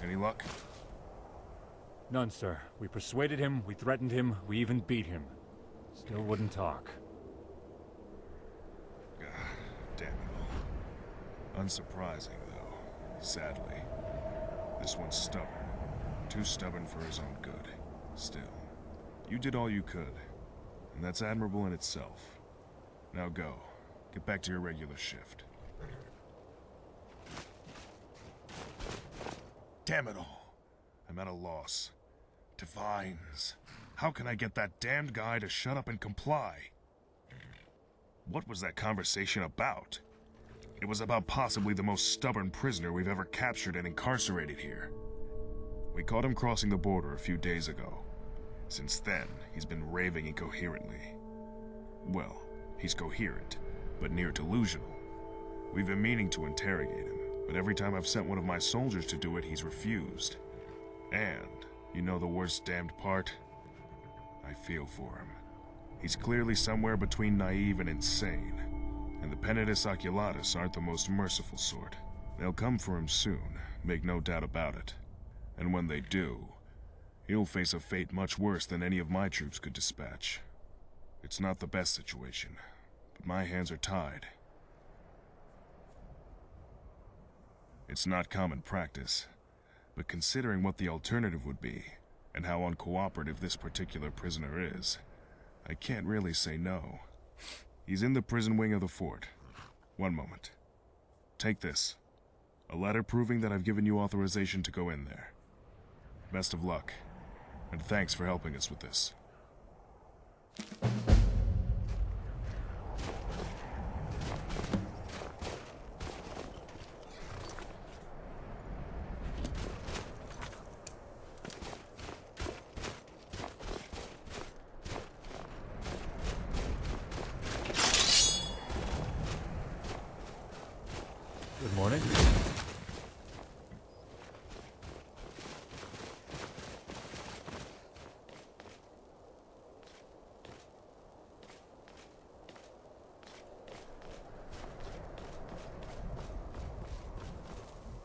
Any luck? None, sir. We persuaded him, we threatened him, we even beat him. Still wouldn't talk. Damn it all. Unsurprising, though. Sadly. This one's stubborn. Too stubborn for his own good. Still, you did all you could. And that's admirable in itself. Now go. Get back to your regular shift. Damn it all. I'm at a loss. Divines. How can I get that damned guy to shut up and comply? What was that conversation about? It was about possibly the most stubborn prisoner we've ever captured and incarcerated here. We caught him crossing the border a few days ago. Since then, he's been raving incoherently. Well, he's coherent, but near delusional. We've been meaning to interrogate him, but every time I've sent one of my soldiers to do it, he's refused. And, you know the worst damned part? I feel for him. He's clearly somewhere between naive and insane. And the Penitus Oculatus aren't the most merciful sort. They'll come for him soon, make no doubt about it. And when they do, he'll face a fate much worse than any of my troops could dispatch. It's not the best situation, but my hands are tied. It's not common practice, but considering what the alternative would be, and how uncooperative this particular prisoner is, I can't really say no. He's in the prison wing of the fort. One moment. Take this. A letter proving that I've given you authorization to go in there. Best of luck, and thanks for helping us with this. Good morning.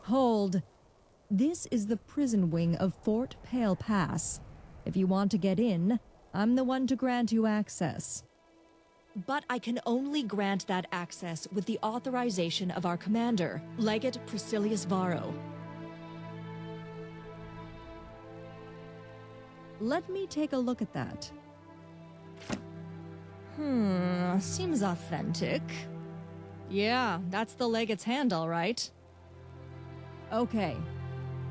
Hold. This is the prison wing of Fort Pale Pass. If you want to get in, I'm the one to grant you access. But I can only grant that access with the authorization of our commander, Legate Priscillius Varro. Let me take a look at that. Seems authentic. Yeah, that's the Legate's hand, all right. Okay.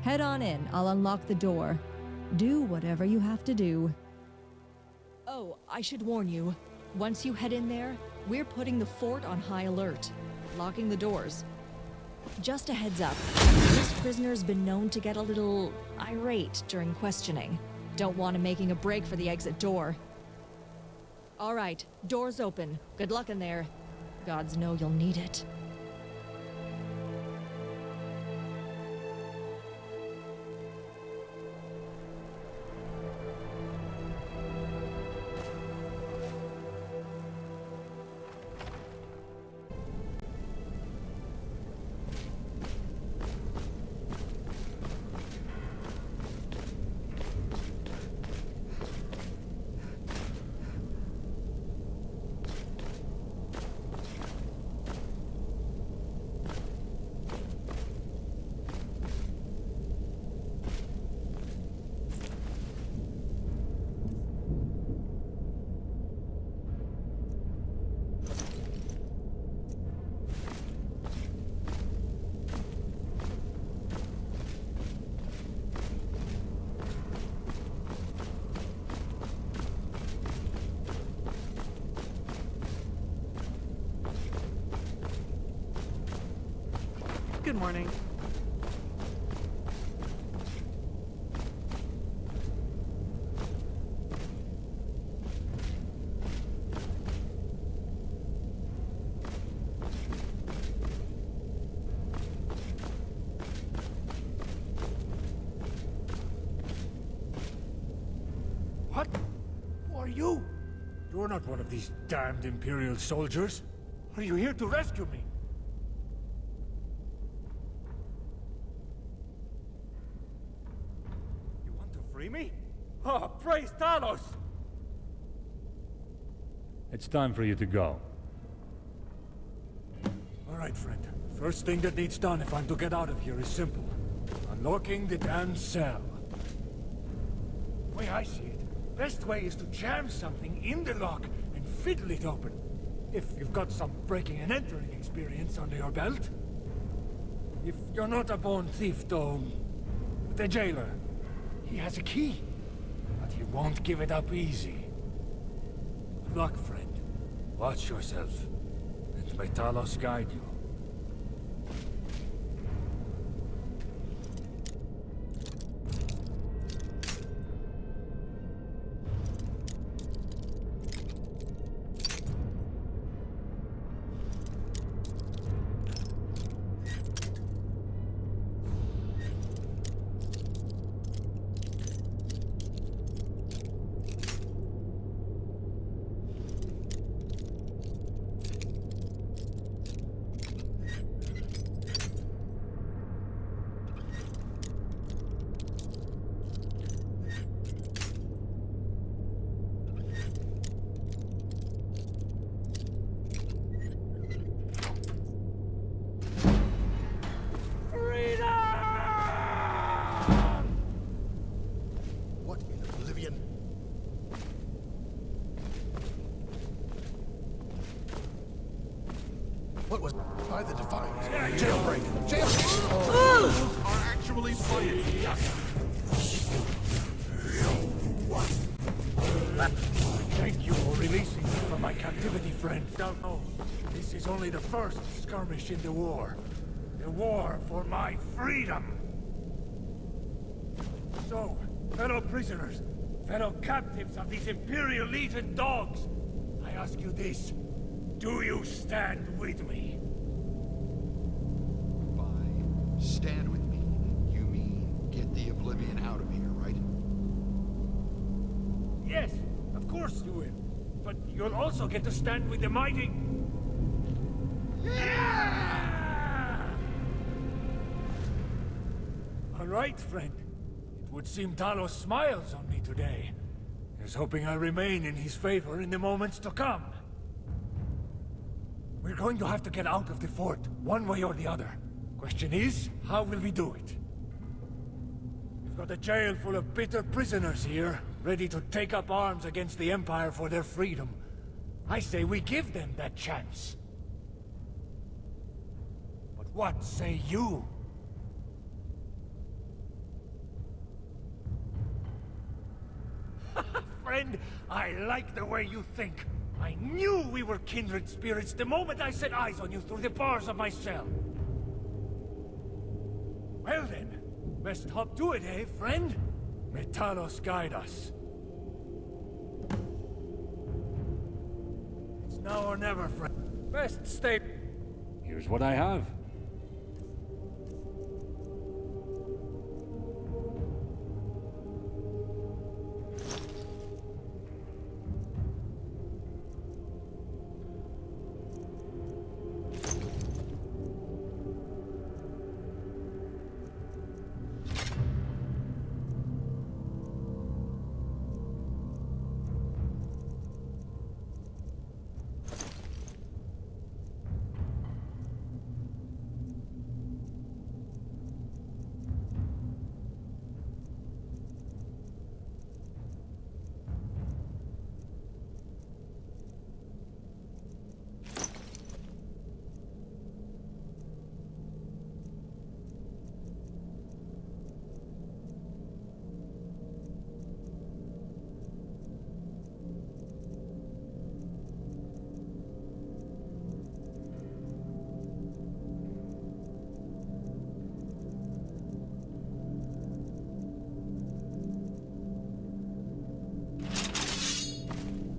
Head on in. I'll unlock the door. Do whatever you have to do. Oh, I should warn you. Once you head in there, we're putting the fort on high alert, locking the doors. Just a heads up, this prisoner's been known to get a little irate during questioning. Don't want him making a break for the exit door. All right, doors open. Good luck in there. Gods know you'll need it. Good morning. What? Who are you? You're not one of these damned Imperial soldiers. Are you here to rescue me? Oh, praise Talos! It's time for you to go. All right, friend. First thing that needs done if I'm to get out of here is simple. Unlocking the damn cell. The way I see it, best way is to jam something in the lock and fiddle it open. If you've got some breaking and entering experience under your belt. If you're not a born thief, though, the jailer, he has a key. But he won't give it up easy. Good luck, friend. Watch yourself. And may Talos guide you. What in oblivion? What was by the Defiance? Jailbreak! Jailbreak! Are actually fighting. Thank you for releasing me from my captivity, friend. Don't know. This is only the first skirmish in the war. The war for my freedom. So, fellow prisoners, fellow captives of these Imperial Legion dogs, I ask you this. Do you stand with me? By stand with me, you mean get the oblivion out of here, right? Yes, of course you will. But you'll also get to stand with the mighty... Yeah! All right, friend. It would seem Talos smiles on me today. He's hoping I remain in his favor in the moments to come. We're going to have to get out of the fort, one way or the other. Question is, how will we do it? We've got a jail full of bitter prisoners here, ready to take up arms against the Empire for their freedom. I say we give them that chance. But what say you? Friend, I like the way you think. I knew we were kindred spirits the moment I set eyes on you through the bars of my cell. Well then, best hop to it, eh, friend? May Talos guide us. It's now or never, friend. Best stay... Here's what I have.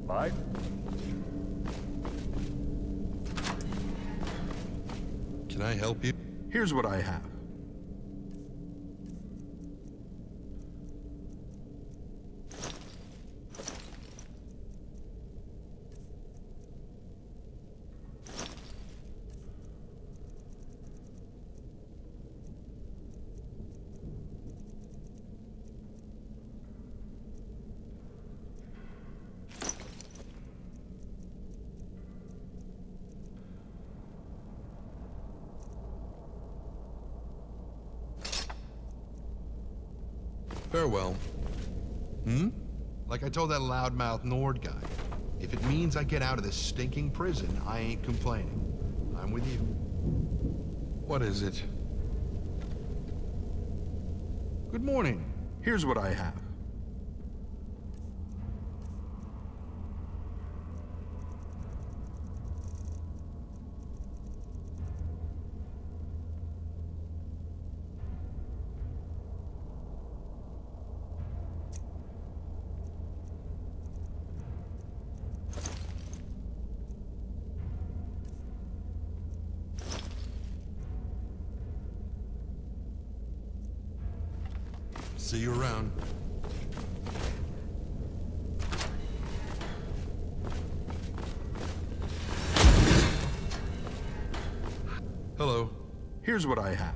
Bye. Can I help you? Here's what I have. Farewell. Hmm? Like I told that loudmouth Nord guy, if it means I get out of this stinking prison, I ain't complaining. I'm with you. What is it? Good morning. Here's what I have. See you around. Hello. Here's what I have.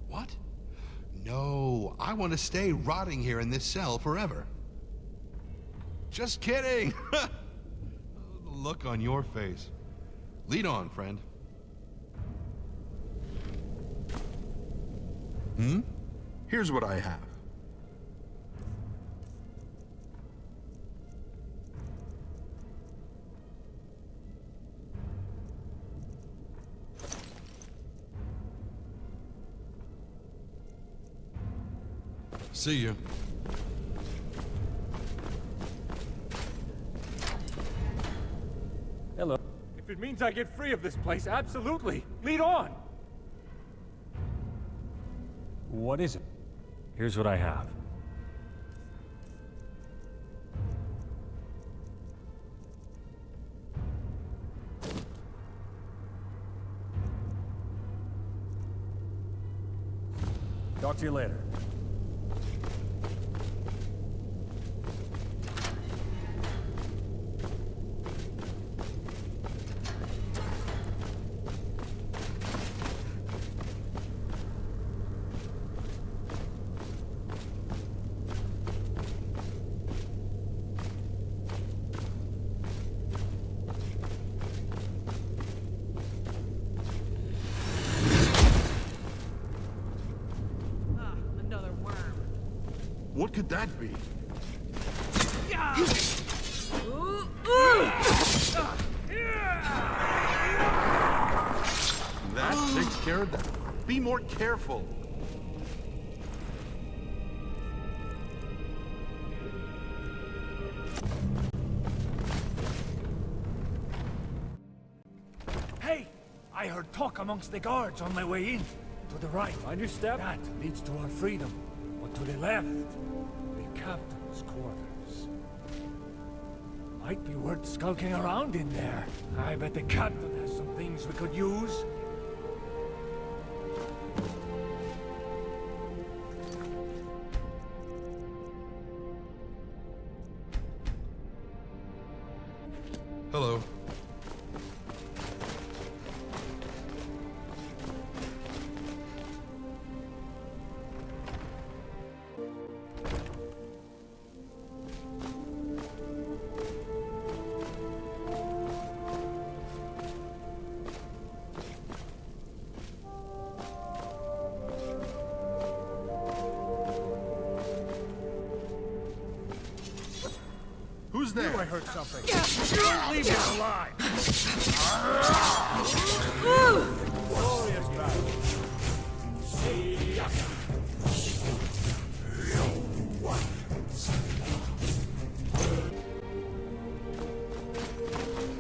What? No, I want to stay rotting here in this cell forever. Just kidding! The look on your face. Lead on, friend. Hmm? Here's what I have. See you. Hello. If it means I get free of this place, absolutely. Lead on! What is it? Here's what I have. Talk to you later. What could that be? That takes care of that. Be more careful. Hey! I heard talk amongst the guards on my way in. To the right. Mind your step. That leads to our freedom. But to the left, the captain's quarters. Might be worth skulking around in there. I bet the captain has some things we could use. Hello. Who's there? I heard something. Don't leave him alive! Glorious battle.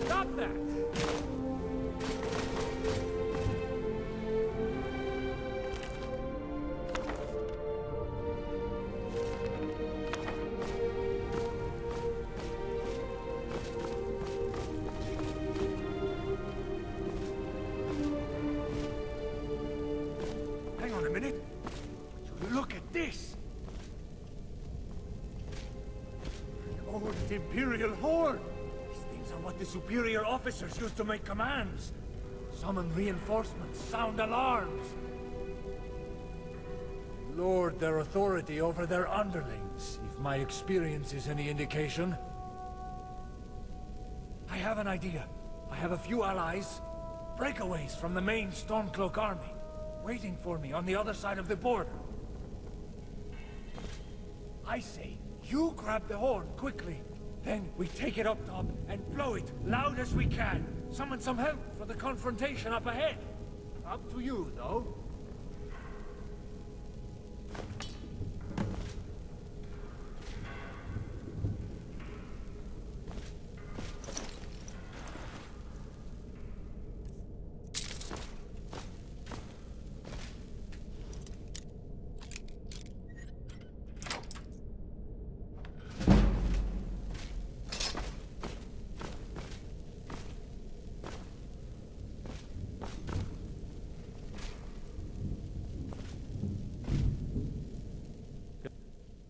Stop that! Hang on a minute. Look at this. Oh, the Imperial Horde. These things are what the superior officers use to make commands. Summon reinforcements, sound alarms. Lord their authority over their underlings, if my experience is any indication. I have an idea. I have a few allies. Breakaways from the main Stormcloak army. waiting for me on the other side of the border. I say, you grab the horn quickly. Then we take it up top and blow it loud as we can. Summon some help for the confrontation up ahead. Up to you, though.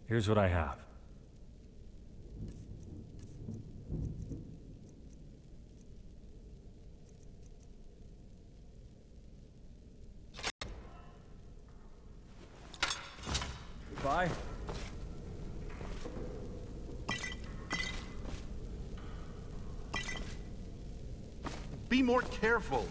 Here's what I have. Goodbye. Be more careful.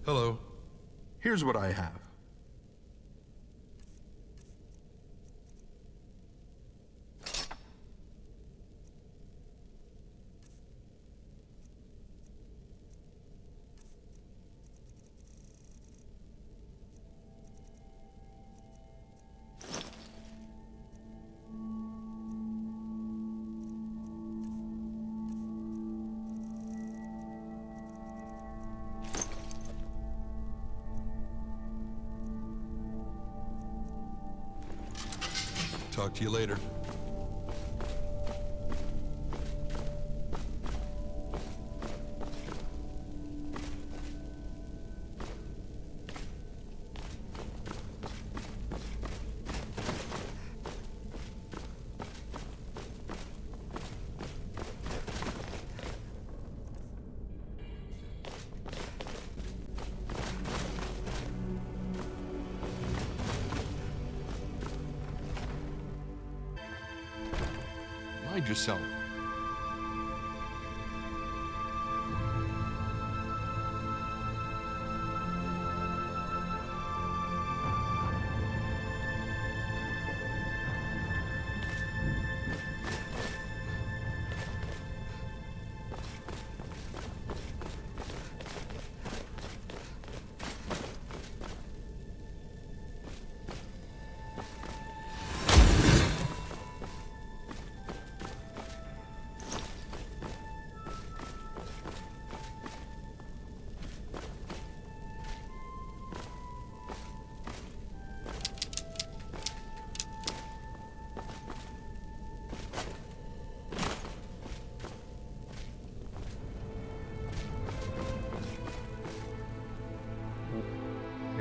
Hello. Here's what I have. Talk to you later. Mind yourself.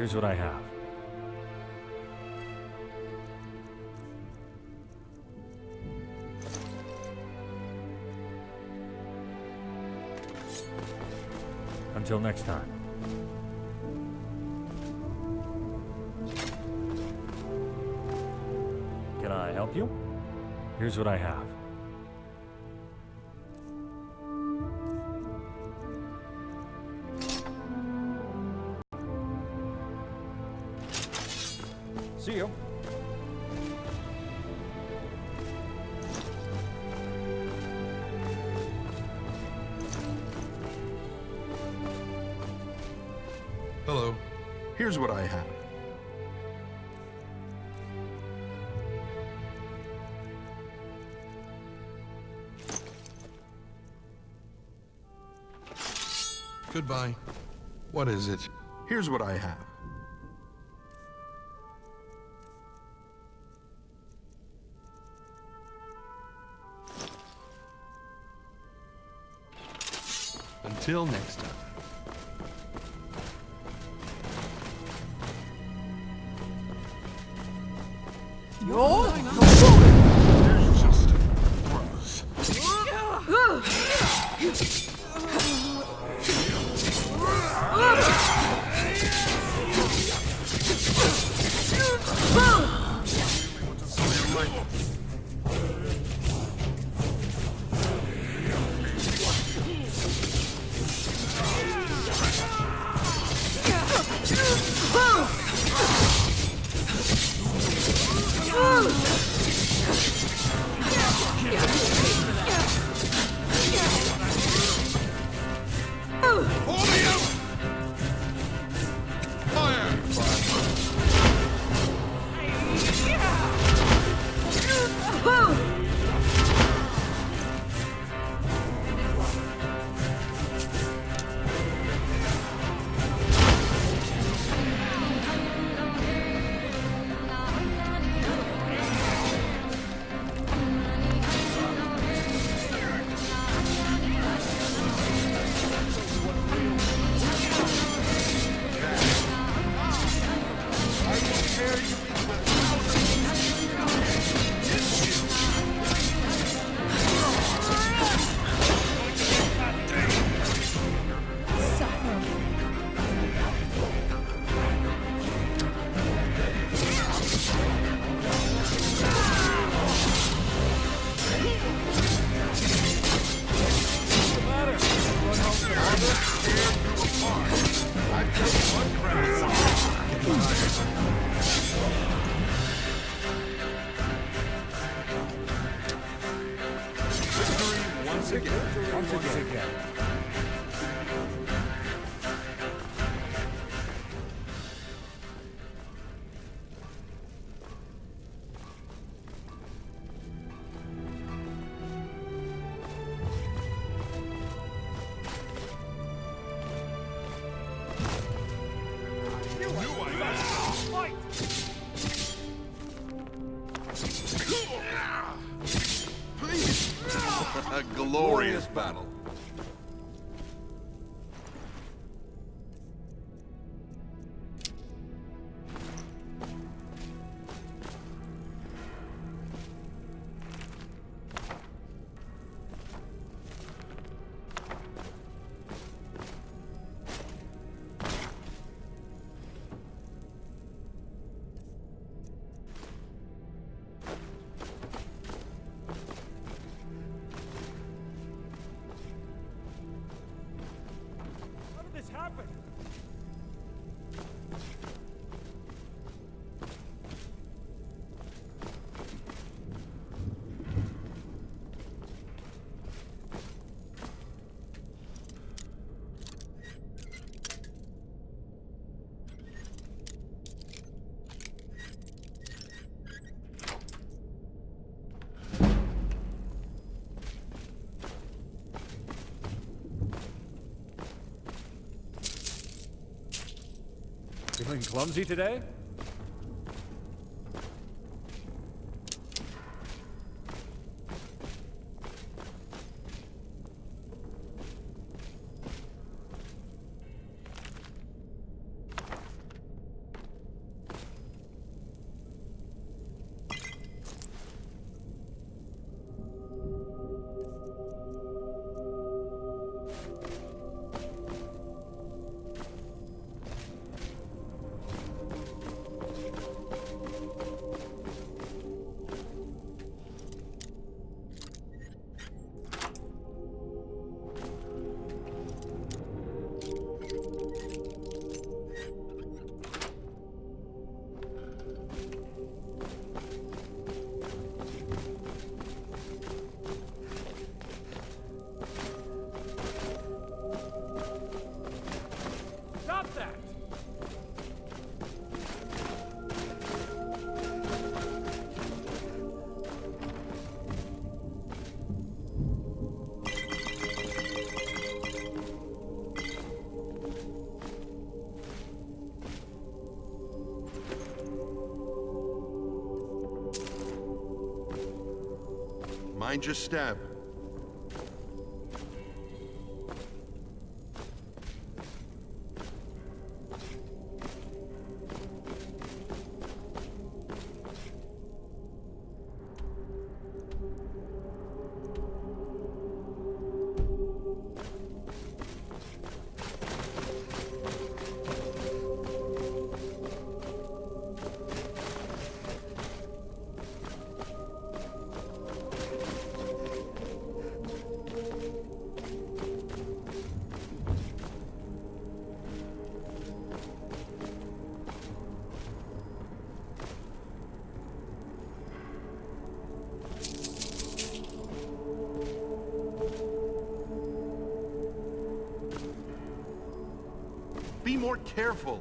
Here's what I have. Until next time. Can I help you? Here's what I have. See you. Here's what I have. Goodbye. What is it? Here's what I have. Until next time. Just gross. Once again. A glorious battle. Feeling clumsy today? Mind your step. Be more careful.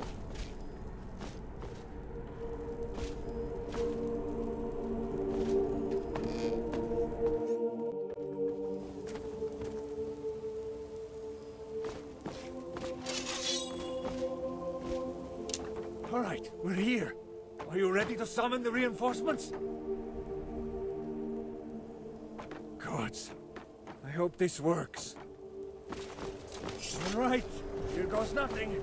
All right, we're here. Are you ready to summon the reinforcements? Gods, I hope this works. All right, here goes nothing.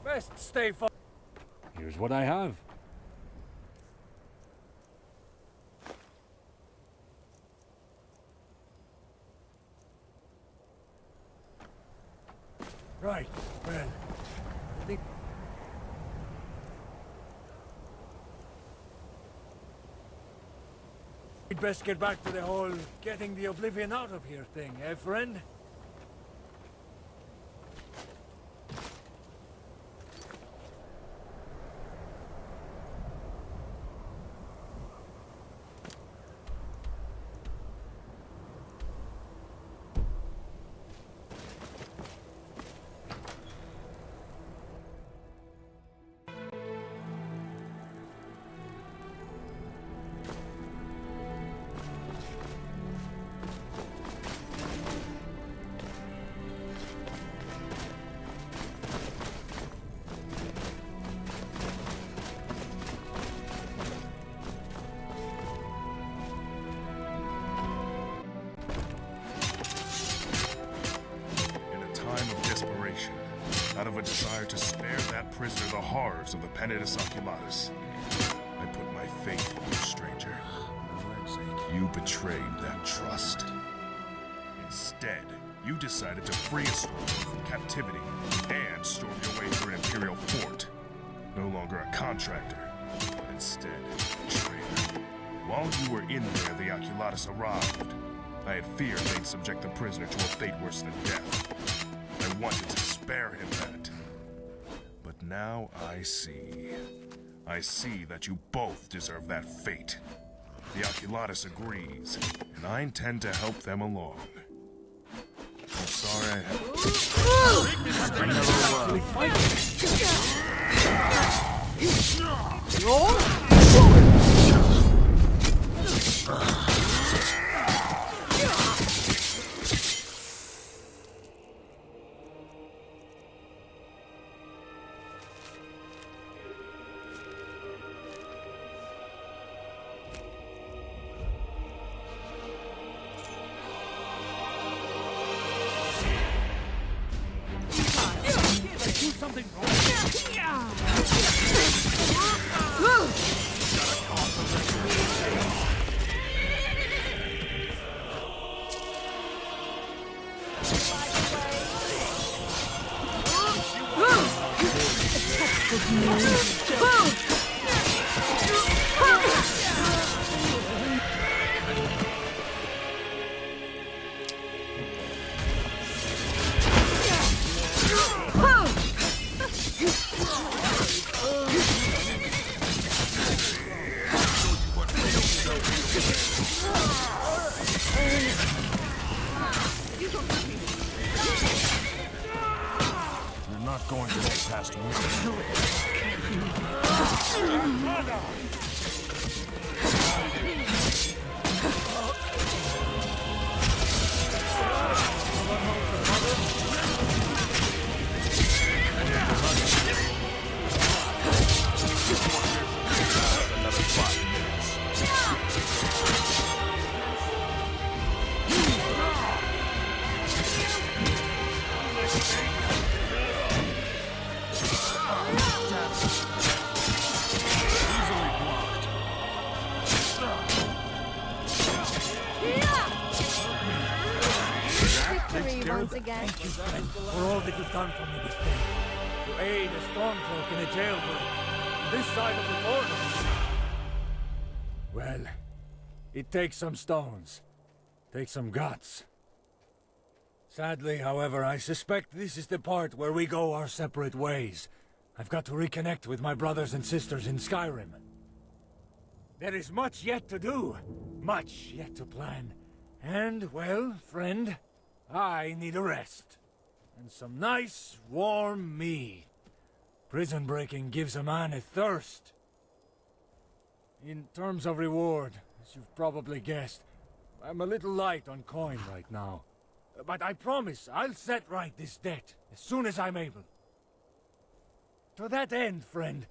Best stay far. Here's what I have. Right, well, I think... we'd best get back to the whole getting the oblivion out of here thing, eh, friend? Out of a desire to spare that prisoner the horrors of the penitus oculatus, I put my faith in you, stranger. You betrayed that trust. Instead, you decided to free a storm from captivity and storm your way through an imperial fort. No longer a contractor, but instead a traitor. While you were in there, the oculatus arrived. I had feared they'd subject the prisoner to a fate worse than death. I wanted to spare him that. But now I see. I see that you both deserve that fate. The oculatus agrees, and I intend to help them along. I'm sorry I have... You're not going to get past me. once again. Thank you, friend, for all that you've done for me this day. To aid a stormcloak in a jailbreak on this side of the border. Well, it takes some stones. Takes some guts. Sadly, however, I suspect this is the part where we go our separate ways. I've got to reconnect with my brothers and sisters in Skyrim. There is much yet to do, much yet to plan. And, well, friend, I need a rest. And some nice, warm mead. Prison breaking gives a man a thirst. In terms of reward, as you've probably guessed, I'm a little light on coin right now. But I promise I'll set right this debt as soon as I'm able. To that end, friend,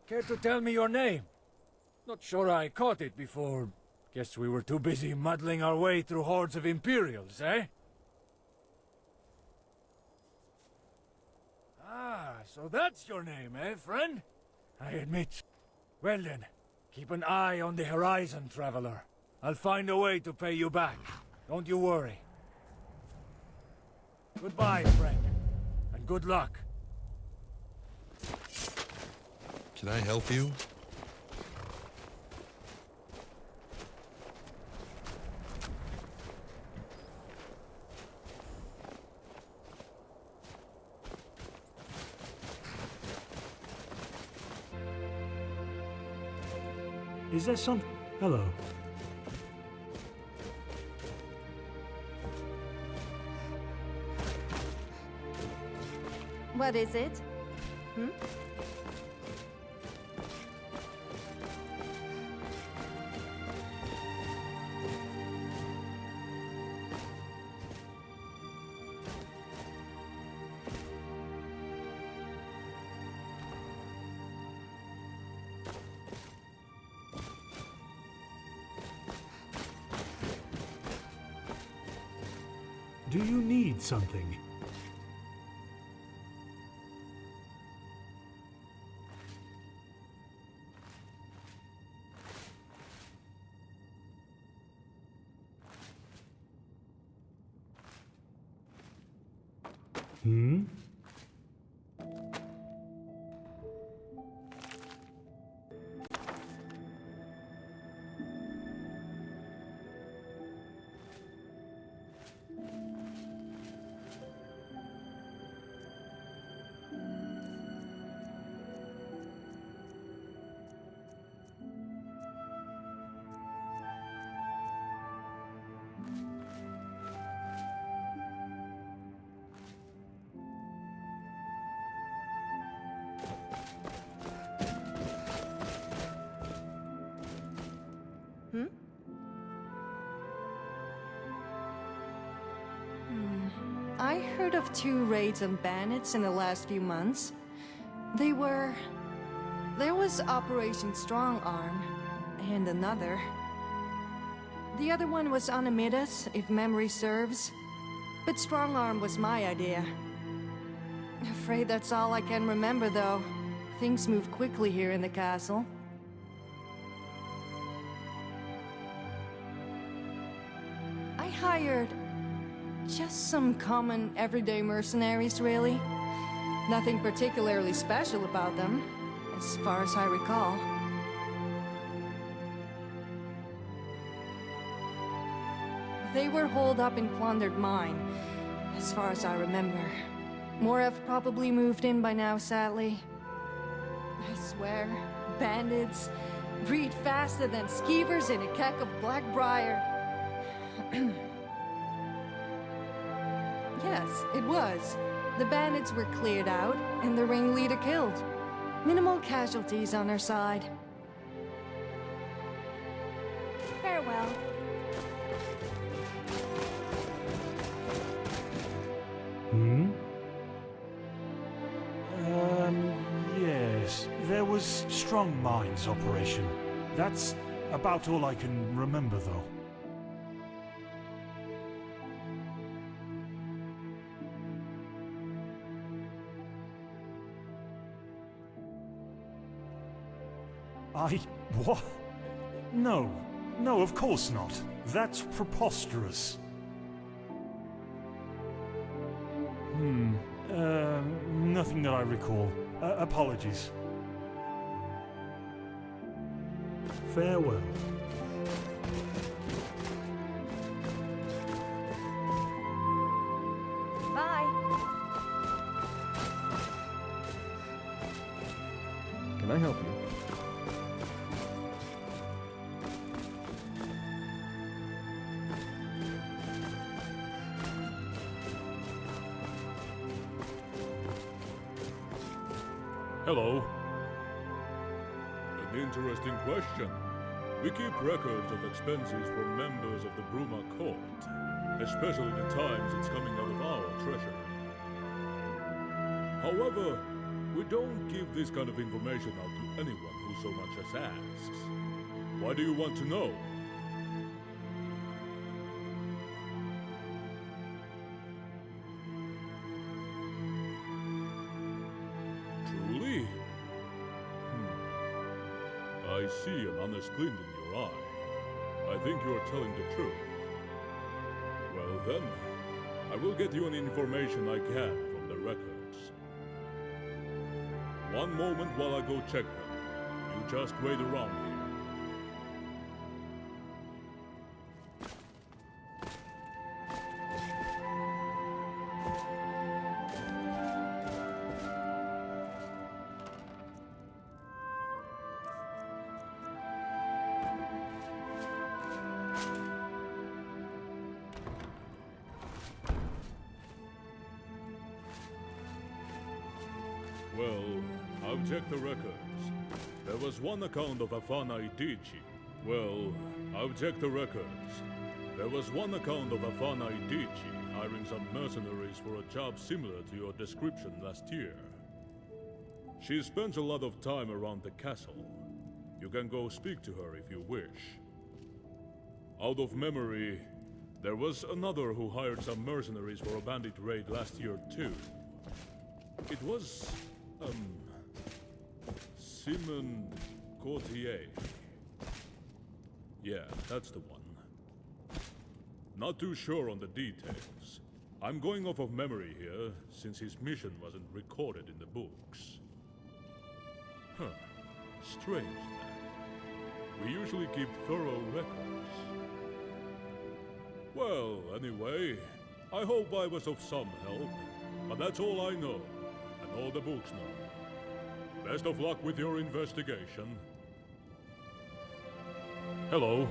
care to tell me your name? Not sure I caught it before. Guess we were too busy muddling our way through hordes of Imperials, eh? Ah, so that's your name, eh, friend? I admit. Well then, keep an eye on the horizon, traveler. I'll find a way to pay you back. Don't you worry. Goodbye, friend. And good luck. Can I help you? Is there some... Hello. What is it? Hmm? Do you need something? Hmm? I heard of 2 raids on bandits in the last few months. There was Operation Strong Arm, and another. The other one was on Amidas, if memory serves. But Strong Arm was my idea. Afraid that's all I can remember, though. Things move quickly here in the castle. I hired just some common, everyday mercenaries, really. Nothing particularly special about them, as far as I recall. They were holed up in plundered mine, as far as I remember. More have probably moved in by now, sadly. I swear, bandits breed faster than skeevers in a keck of Blackbriar. Yes, it was. The bandits were cleared out, and the ringleader killed. Minimal casualties on our side. Farewell. Hmm? Yes. There was Strong Minds operation. That's about all I can remember, though. What? No. No, of course not. That's preposterous. Nothing that I recall. Apologies. Farewell. Bye. Can I help you? Hello. An interesting question. We keep records of expenses for members of the Bruma court, especially the times it's coming out of our treasury. However, we don't give this kind of information out to anyone who so much as asks. Why do you want to know? Truly? I see an honest glint in your eye. I think you are telling the truth. Well then, I will get you any information I can from the records. One moment while I go check them. You just wait around here. Well, I've checked the records. There was one account of Afana Idichi. Well, I've checked the records. There was one account of Afana Idichi hiring some mercenaries for a job similar to your description last year. She spends a lot of time around the castle. You can go speak to her if you wish. Out of memory, there was another who hired some mercenaries for a bandit raid last year too. It was Simon Courtier. Yeah, that's the one. Not too sure on the details. I'm going off of memory here, since his mission wasn't recorded in the books. Huh. Strange that. We usually keep thorough records. Well, anyway, I hope I was of some help. But that's all I know. All the books know. Best of luck with your investigation. Hello.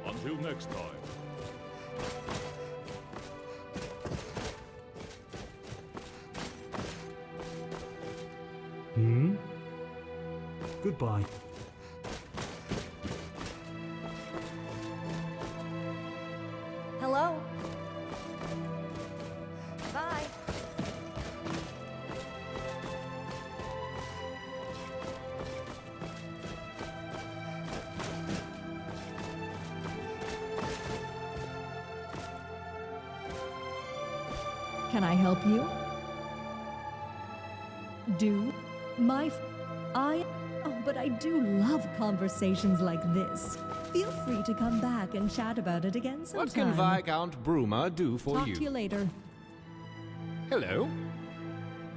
Until next time. Goodbye. Hello. Bye. Can I help you? But I do love conversations like this. Feel free to come back and chat about it again sometime. What can Viscount Bruma do for Talk to you later. Hello?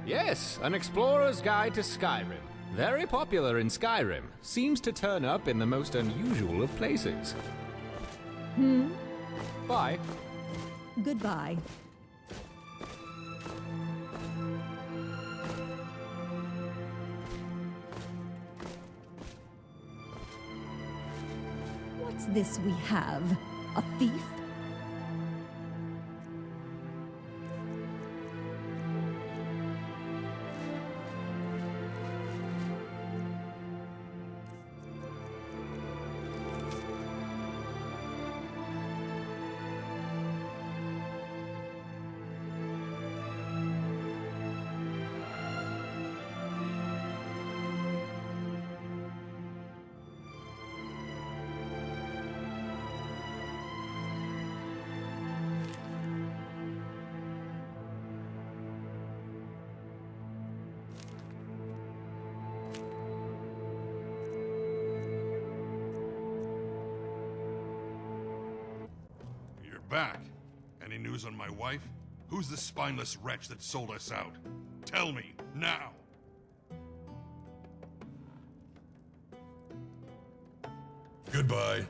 Yes, an explorer's guide to Skyrim. Very popular in Skyrim. Seems to turn up in the most unusual of places. Bye. Goodbye. What's this we have? A thief? Back. Any news on my wife? Who's the spineless wretch that sold us out? Tell me, now! Goodbye.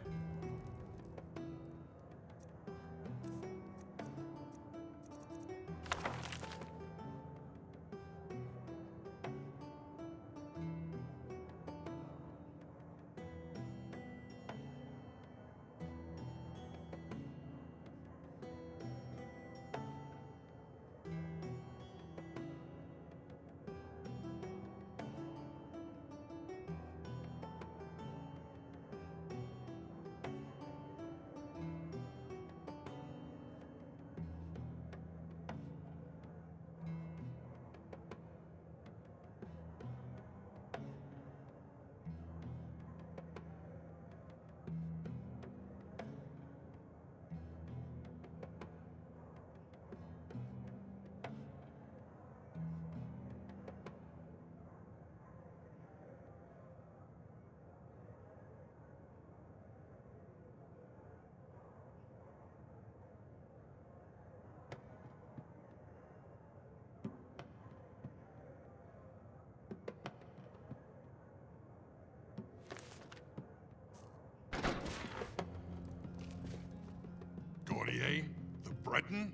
The Breton?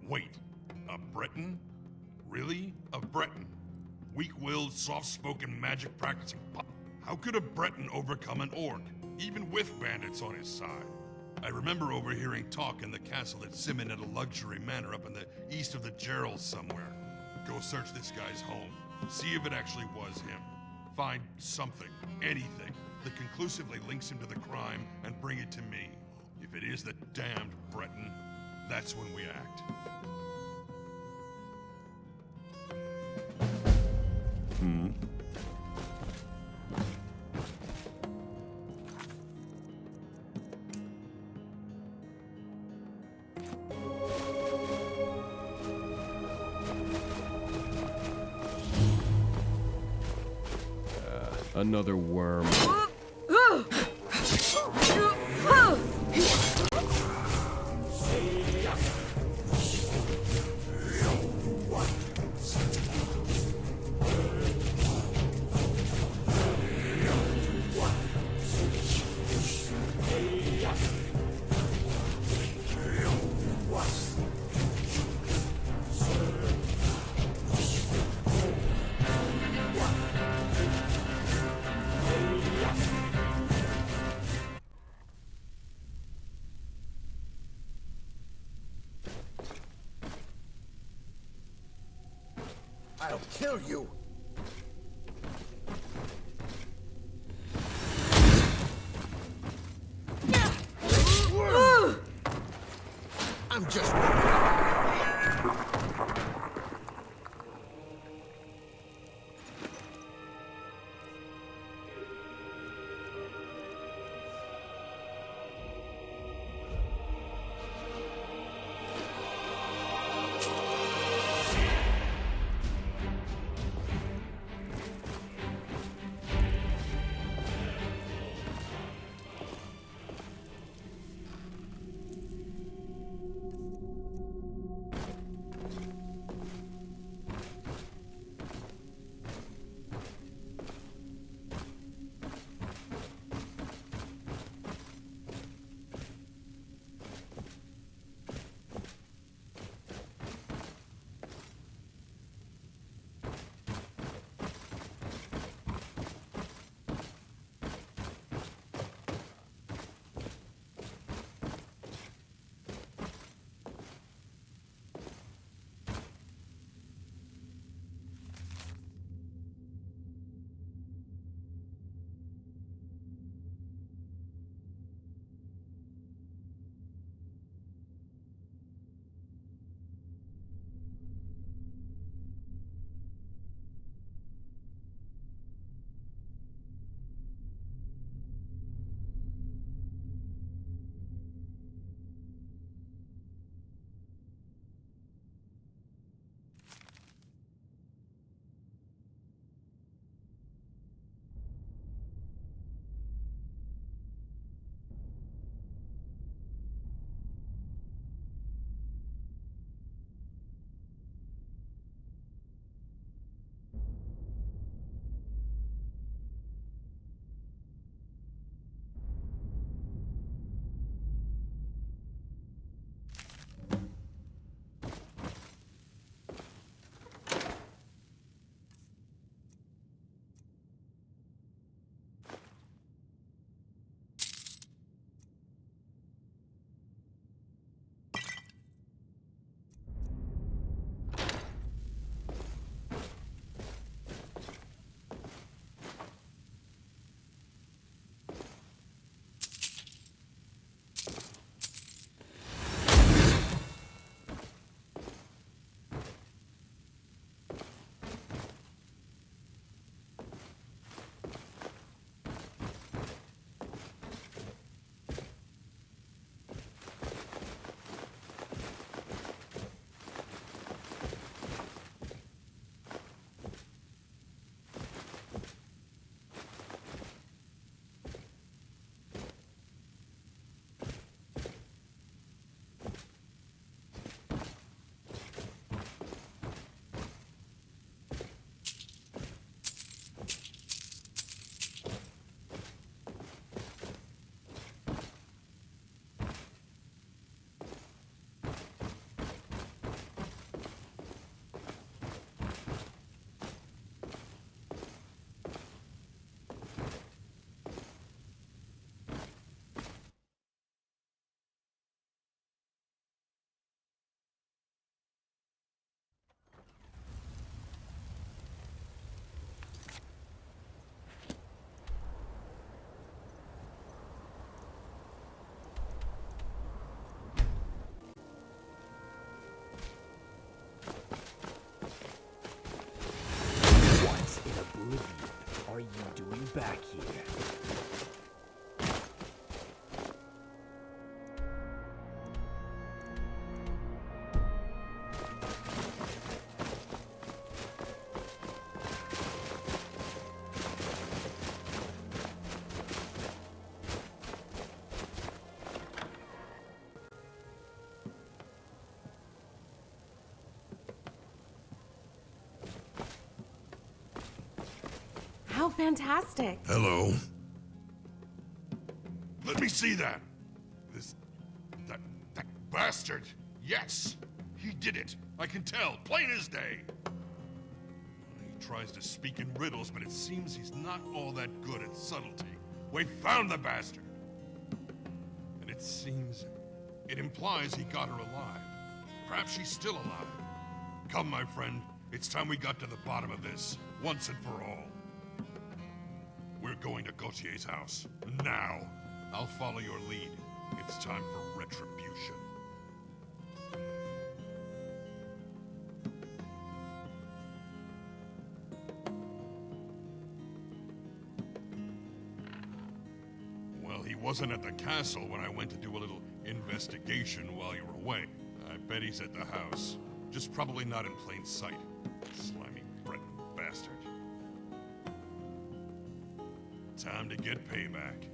Wait, a Breton? Really? A Breton? Weak-willed, soft-spoken, magic-practicing How could a Breton overcome an orc, even with bandits on his side? I remember overhearing talk in the castle that Simon had a luxury manor up in the east of the Geralds somewhere. Go search this guy's home. See if it actually was him. Find something, anything, that conclusively links him to the crime and bring it to me. If it is the damned Breton, that's when we act. Another worm. I'll kill you! I'm just... back here. How fantastic. Hello. Let me see that. That bastard. Yes, he did it. I can tell, plain as day. He tries to speak in riddles, but it seems he's not all that good at subtlety. We found the bastard. And it implies he got her alive. Perhaps she's still alive. Come, my friend. It's time we got to the bottom of this, once and for all. We're going to Gautier's house. Now. I'll follow your lead. It's time for retribution. Well, he wasn't at the castle when I went to do a little investigation while you were away. I bet he's at the house. Just probably not in plain sight. Slimy Breton bastard. Time to get payback.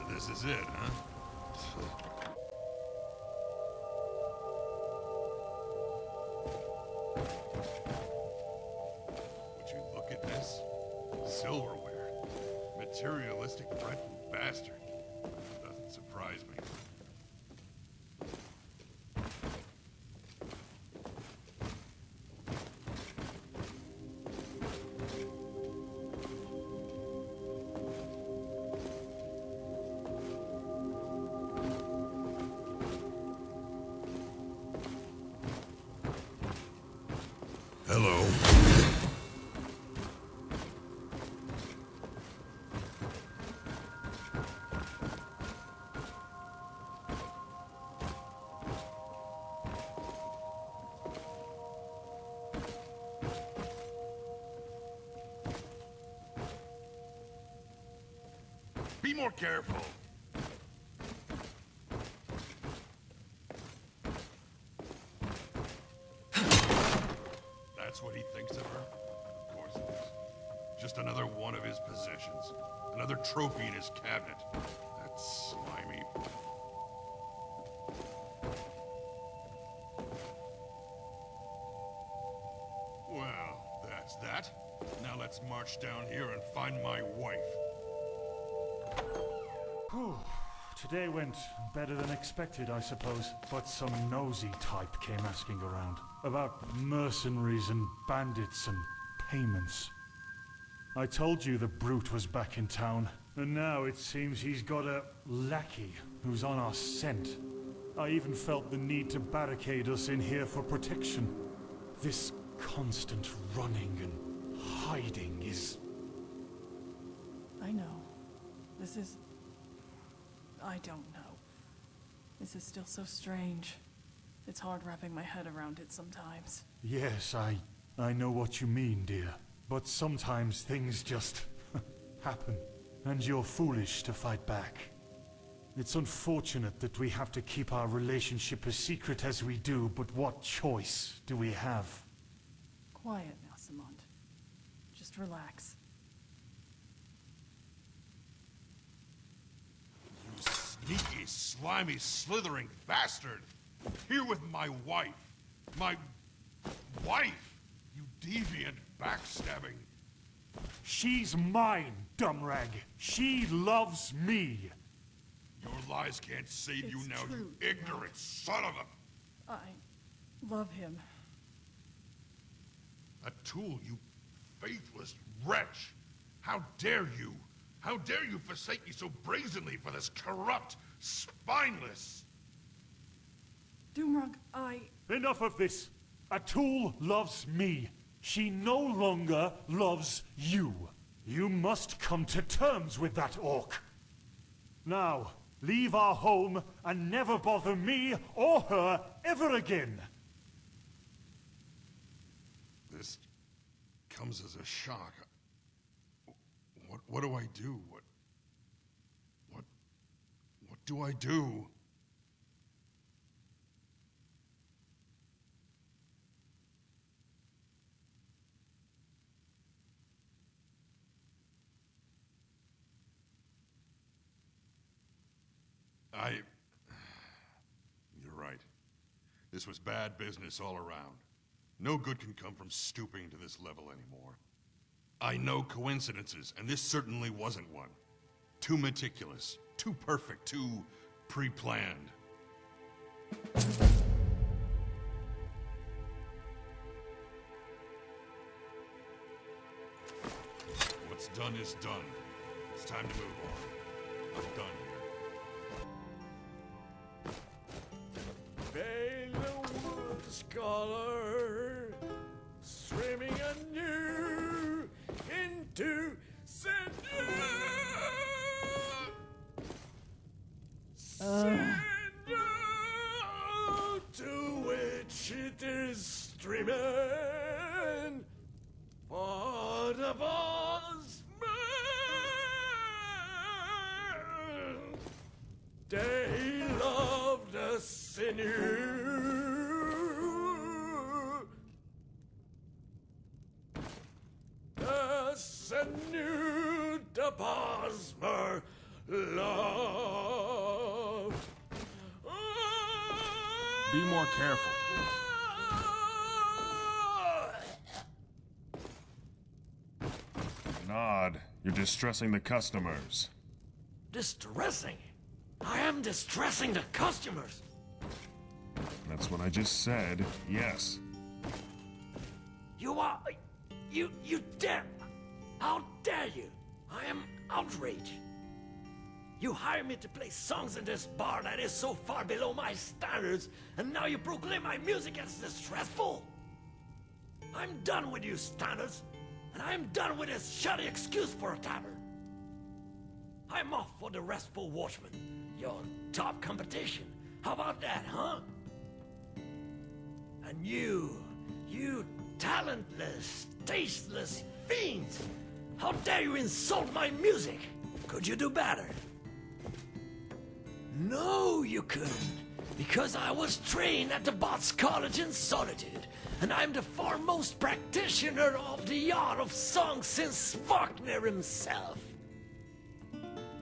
This is it, huh? Would you look at this? Silverware. Materialistic Breton bastard. Doesn't surprise me. Hello. Be more careful. That's what he thinks of her? Of course it is. Just another one of his possessions. Another trophy in his cabinet. That's slimy. Well, that's that. Now let's march down here and find my wife. Whew. Today went better than expected, I suppose. But some nosy type came asking around about mercenaries and bandits and payments. I told you the brute was back in town, and now it seems he's got a lackey who's on our scent. I even felt the need to barricade us in here for protection. This constant running and hiding is... I know. This is... I don't know. This is still so strange. It's hard wrapping my head around it sometimes. Yes, I know what you mean, dear. But sometimes things just happen, and you're foolish to fight back. It's unfortunate that we have to keep our relationship as secret as we do, but what choice do we have? Quiet now, Simond. Just relax. Sneaky, slimy, slithering bastard! Here with my wife! My wife! You deviant, backstabbing... She's mine, dumbrag! She loves me! Your lies can't save you now, true, you ignorant son of a... I love him. A tool, you faithless wretch! How dare you! How dare you forsake me so brazenly for this corrupt, spineless... Doomrug, Enough of this! Atul loves me. She no longer loves you. You must come to terms with that orc. Now, leave our home and never bother me or her ever again. This comes as a shock. What do I do? What do I do? You're right. This was bad business all around. No good can come from stooping to this level anymore. I know coincidences, and this certainly wasn't one. Too meticulous, too perfect, too pre-planned. What's done is done. It's time to move on. I'm done here. Velo scholar, swimming anew into Senor, to which it is streaming, for the boss man, they love the sinew. The sinew the Bosmer loved. Be more careful. Nod, you're distressing the customers. Distressing? I am distressing the customers. That's what I just said, yes. You are... You dare... How dare you? I am outraged. You hire me to play songs in this bar that is so far below my standards, and now you proclaim my music as distressful? I'm done with you standards, and I'm done with this shoddy excuse for a tavern. I'm off for the Restful Watchman, your top competition. How about that, huh? And you talentless, tasteless fiends! How dare you insult my music? Could you do better? No, you couldn't, because I was trained at the Bots College in Solitude, and I'm the foremost practitioner of the art of song since Wagner himself.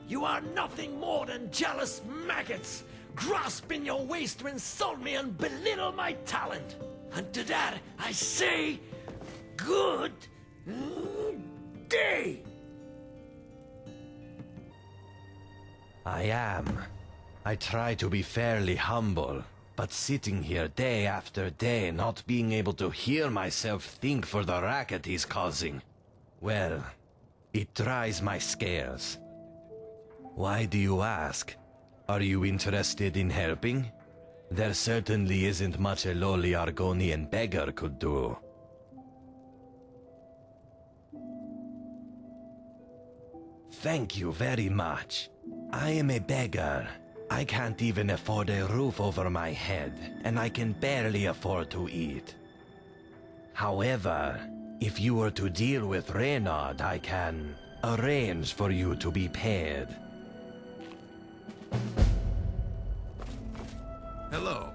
You are nothing more than jealous maggots, grasping your waist to insult me and belittle my talent. And to that, I say, good day. I try to be fairly humble, but sitting here day after day, not being able to hear myself think for the racket he's causing, well, it tries my scales. Why do you ask? Are you interested in helping? There certainly isn't much a lowly Argonian beggar could do. Thank you very much. I am a beggar. I can't even afford a roof over my head, and I can barely afford to eat. However, if you were to deal with Reynard, I can arrange for you to be paid. Hello.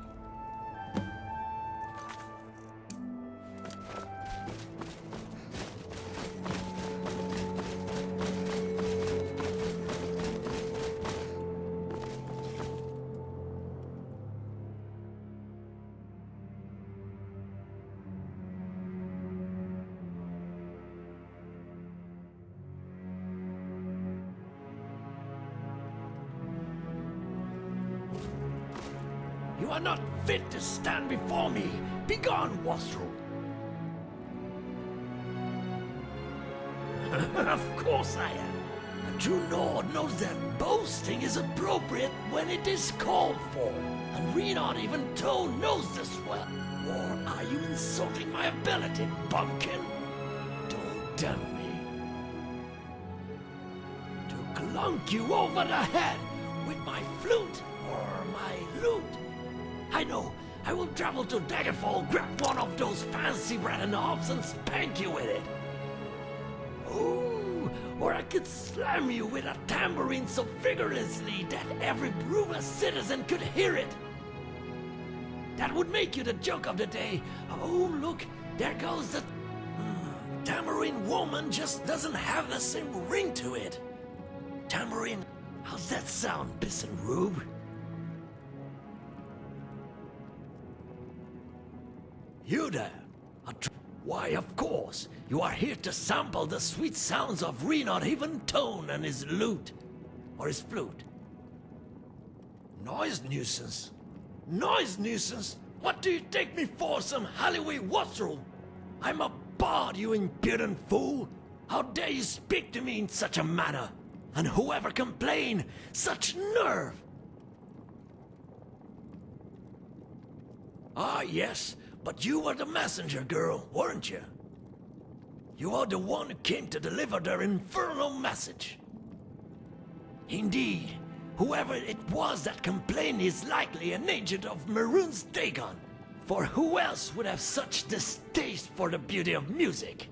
You are not fit to stand before me. Begone, wastrel. Of course I am. And true Nord knows that boasting is appropriate when it is called for, and we not even Tone knows this well. Or are you insulting my ability, bumpkin? Don't tempt me to clunk you over the head with my flute or my lute. I know. I will travel to Daggerfall, grab one of those fancy red knobs and spank you with it. Ooh, or I could slam you with a tambourine so vigorously that every Bruma citizen could hear it. That would make you the joke of the day. Oh, look, there goes the... tambourine woman just doesn't have the same ring to it. Tambourine, how's that sound, Pissin Rube? You there? Why, of course. You are here to sample the sweet sounds of Renard Even Tone and his lute. Or his flute. Noise nuisance? Noise nuisance? What do you take me for, some Halliway wastrel? I'm a bard, you impudent fool! How dare you speak to me in such a manner? And whoever complain, such nerve! Ah, yes. But you were the messenger girl, weren't you? You are the one who came to deliver their infernal message. Indeed, whoever it was that complained is likely an agent of Maroon's Dagon. For who else would have such distaste for the beauty of music?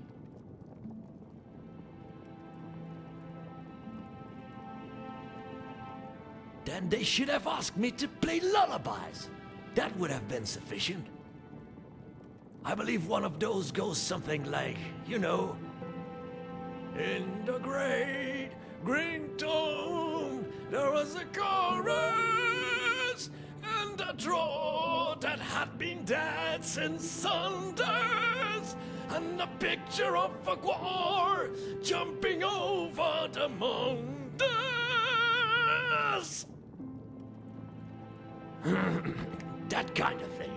Then they should have asked me to play lullabies. That would have been sufficient. I believe one of those goes something like, you know... In the great green tomb, there was a chorus, and a draw that had been dead since Sundays, and a picture of a war jumping over the mountains. That kind of thing.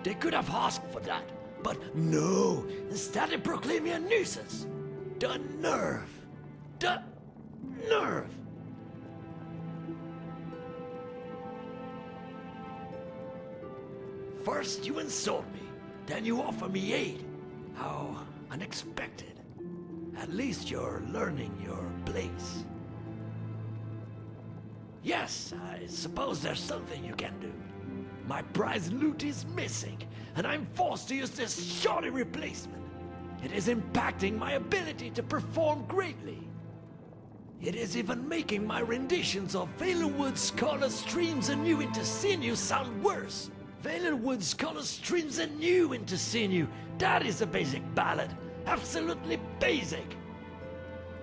They could have asked for that, but no. Instead they proclaim me a nuisance. The nerve. The nerve. First you insult me, then you offer me aid. How unexpected. At least you're learning your place. Yes, I suppose there's something you can do. My prize loot is missing, and I'm forced to use this shoddy replacement. It is impacting my ability to perform greatly. It is even making my renditions of Valenwood's Color Streams Anew into Sinew sound worse. Valenwood's Color Streams Anew into Sinew, that is a basic ballad. Absolutely basic.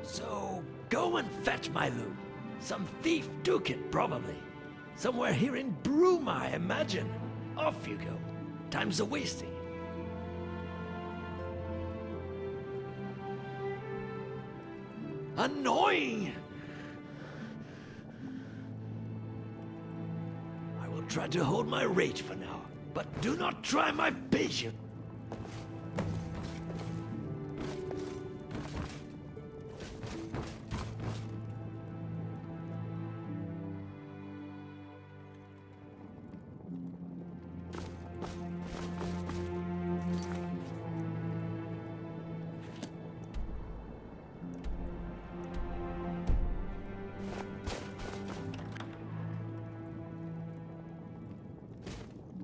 So, go and fetch my loot. Some thief took it, probably. Somewhere here in Bruma, I imagine. Off you go. Time's a-wasting. Annoying! I will try to hold my rage for now, but do not try my patience.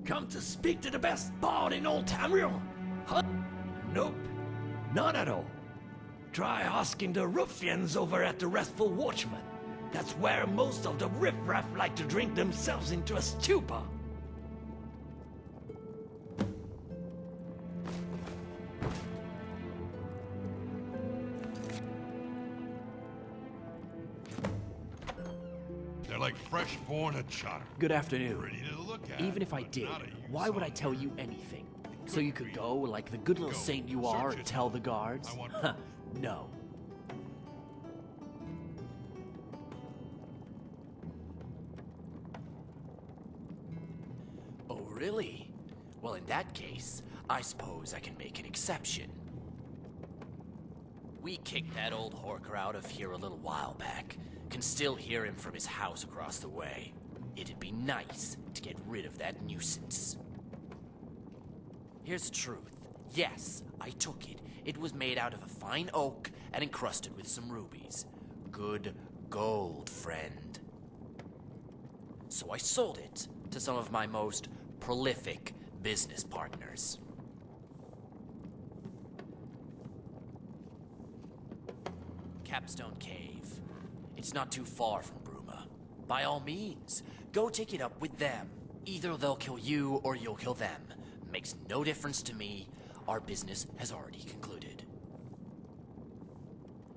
Come to speak to the best bard in old Tamriel? Huh? Nope, none at all. Try asking the ruffians over at the Restful Watchman. That's where most of the riffraff like to drink themselves into a stupor. They're like fresh-born achara. Good afternoon. Pretty to look at. Even if I but did, not a use why would I on. tell you anything? So you could go like the good little Go, saint you search are it. and tell the guards? I want- Huh, no. Oh, really? Well, in that case, I suppose I can make an exception. We kicked that old horker out of here a little while back. Can still hear him from his house across the way. It'd be nice to get rid of that nuisance. Here's the truth. Yes, I took it. It was made out of a fine oak and encrusted with some rubies. Good gold, friend. So I sold it to some of my most prolific business partners. Capstone Cave. It's not too far from Bruma. By all means, go take it up with them. Either they'll kill you or you'll kill them. Makes no difference to me. Our business has already concluded.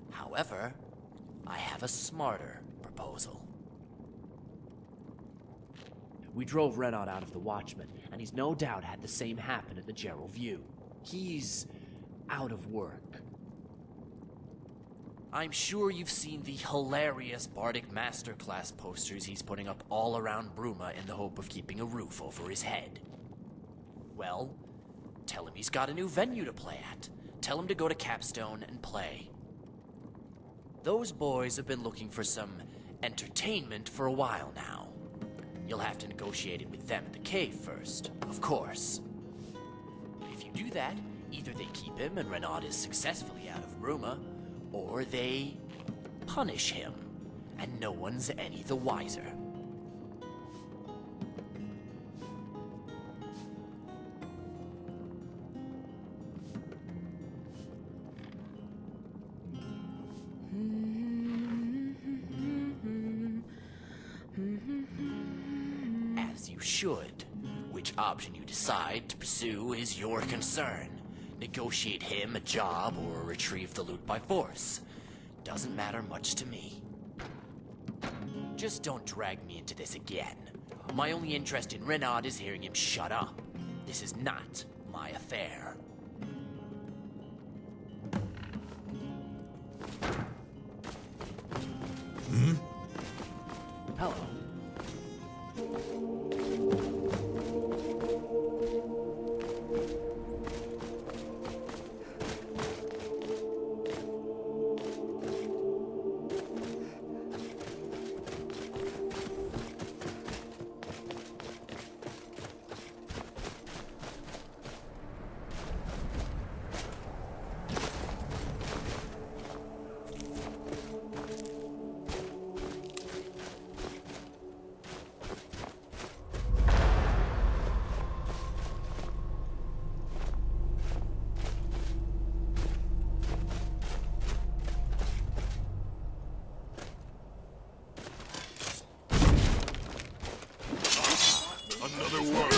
However, I have a smarter proposal. We drove Renaud out of the Watchman, and he's no doubt had the same happen at the Gerald View. He's out of work. I'm sure you've seen the hilarious Bardic Masterclass posters he's putting up all around Bruma in the hope of keeping a roof over his head. Well, tell him he's got a new venue to play at. Tell him to go to Capstone and play. Those boys have been looking for some entertainment for a while now. You'll have to negotiate it with them at the cave first, of course. If you do that, either they keep him and Renaud is successfully out of Bruma, or they punish him, and no one's any the wiser. As you should. Which option you decide to pursue is your concern. Negotiate him a job or retrieve the loot by force. Doesn't matter much to me. Just don't drag me into this again. My only interest in Renaud is hearing him shut up. This is not my affair. Hello. Another one.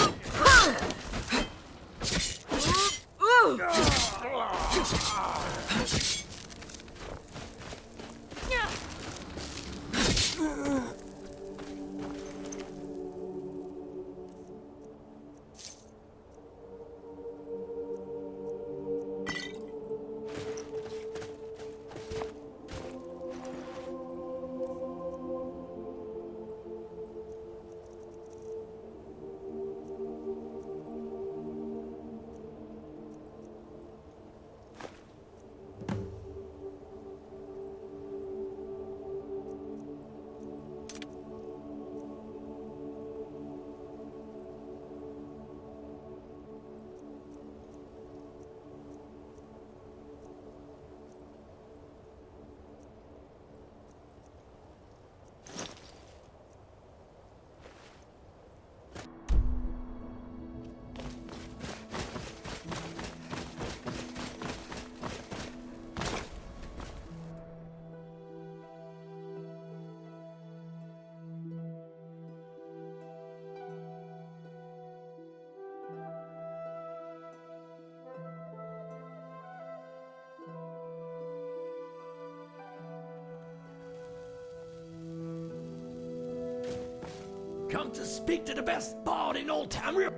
Come to speak to the best bard in Old Tamriel?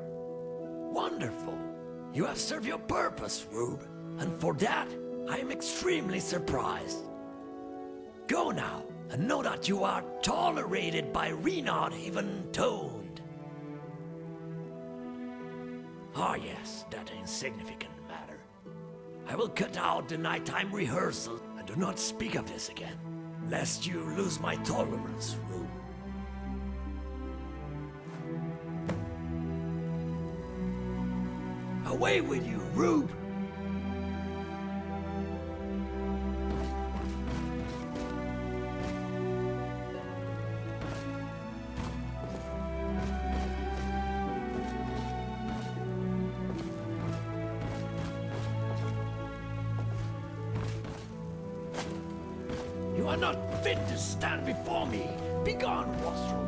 Wonderful. You have served your purpose, Rube, and for that, I am extremely surprised. Go now, and know that you are tolerated by Renaud, even toned. Ah yes, that insignificant matter. I will cut out the nighttime rehearsal and do not speak of this again, lest you lose my tolerance, Rube. Away with you, Rube! You are not fit to stand before me. Begone, Wastrel.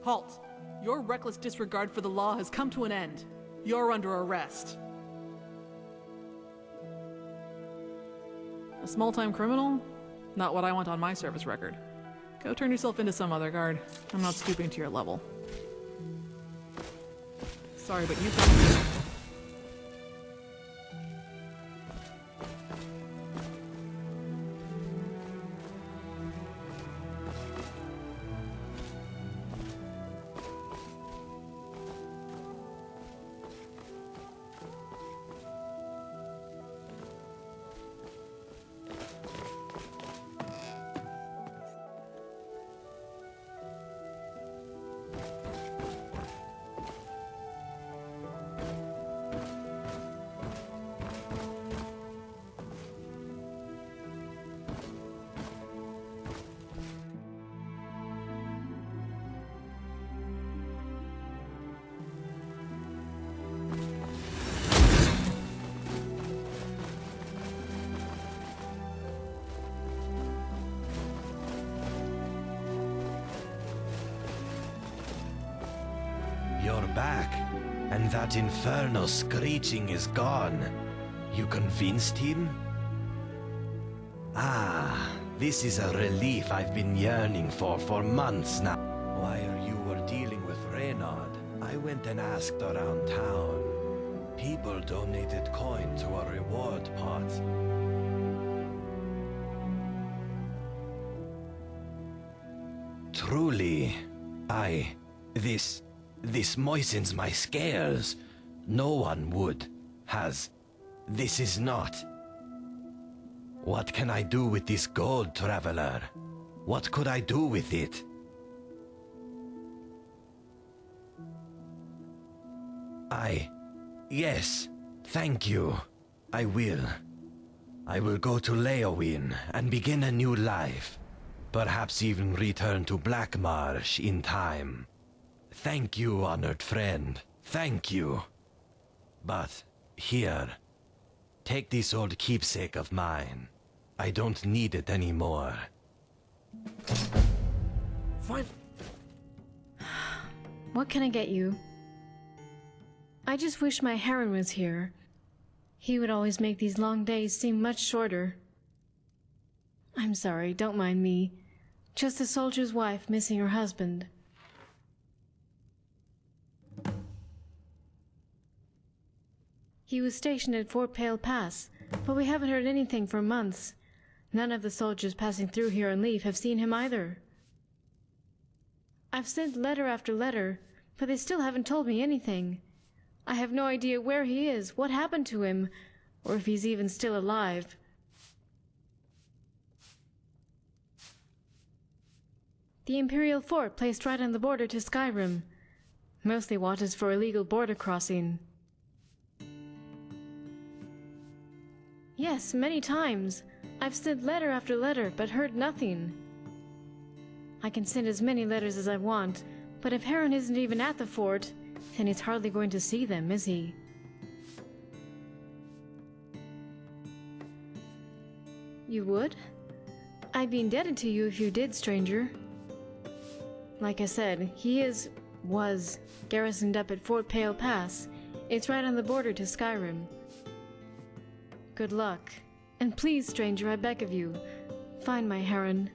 Halt! Your reckless disregard for the law has come to an end. You're under arrest. A small-time criminal? Not what I want on my service record. Go turn yourself into some other guard. I'm not stooping to your level. Sorry, but you come. You're back, and that infernal screeching is gone. You convinced him? Ah, this is a relief I've been yearning for months now. While you were dealing with Reynard, I went and asked around town. People donated coin to a reward pot. Truly, This moistens my scales. No one would. This is not. What can I do with this gold, traveler? What could I do with it? Yes, thank you. I will. I will go to Leowin and begin a new life. Perhaps even return to Blackmarsh in time. Thank you, honored friend. Thank you. But, here. Take this old keepsake of mine. I don't need it anymore. Fine. What can I get you? I just wish my Heron was here. He would always make these long days seem much shorter. I'm sorry, don't mind me. Just a soldier's wife missing her husband. He was stationed at Fort Pale Pass, but we haven't heard anything for months. None of the soldiers passing through here on leave have seen him either. I've sent letter after letter, but they still haven't told me anything. I have no idea where he is, what happened to him, or if he's even still alive. The Imperial Fort placed right on the border to Skyrim. Mostly watches for illegal border crossing. Yes, many times. I've sent letter after letter, but heard nothing. I can send as many letters as I want, but if Heron isn't even at the fort, then he's hardly going to see them, is he? You would? I'd be indebted to you if you did, stranger. Like I said, he was garrisoned up at Fort Pale Pass. It's right on the border to Skyrim. Good luck. And please, stranger, I beg of you, find my Heron.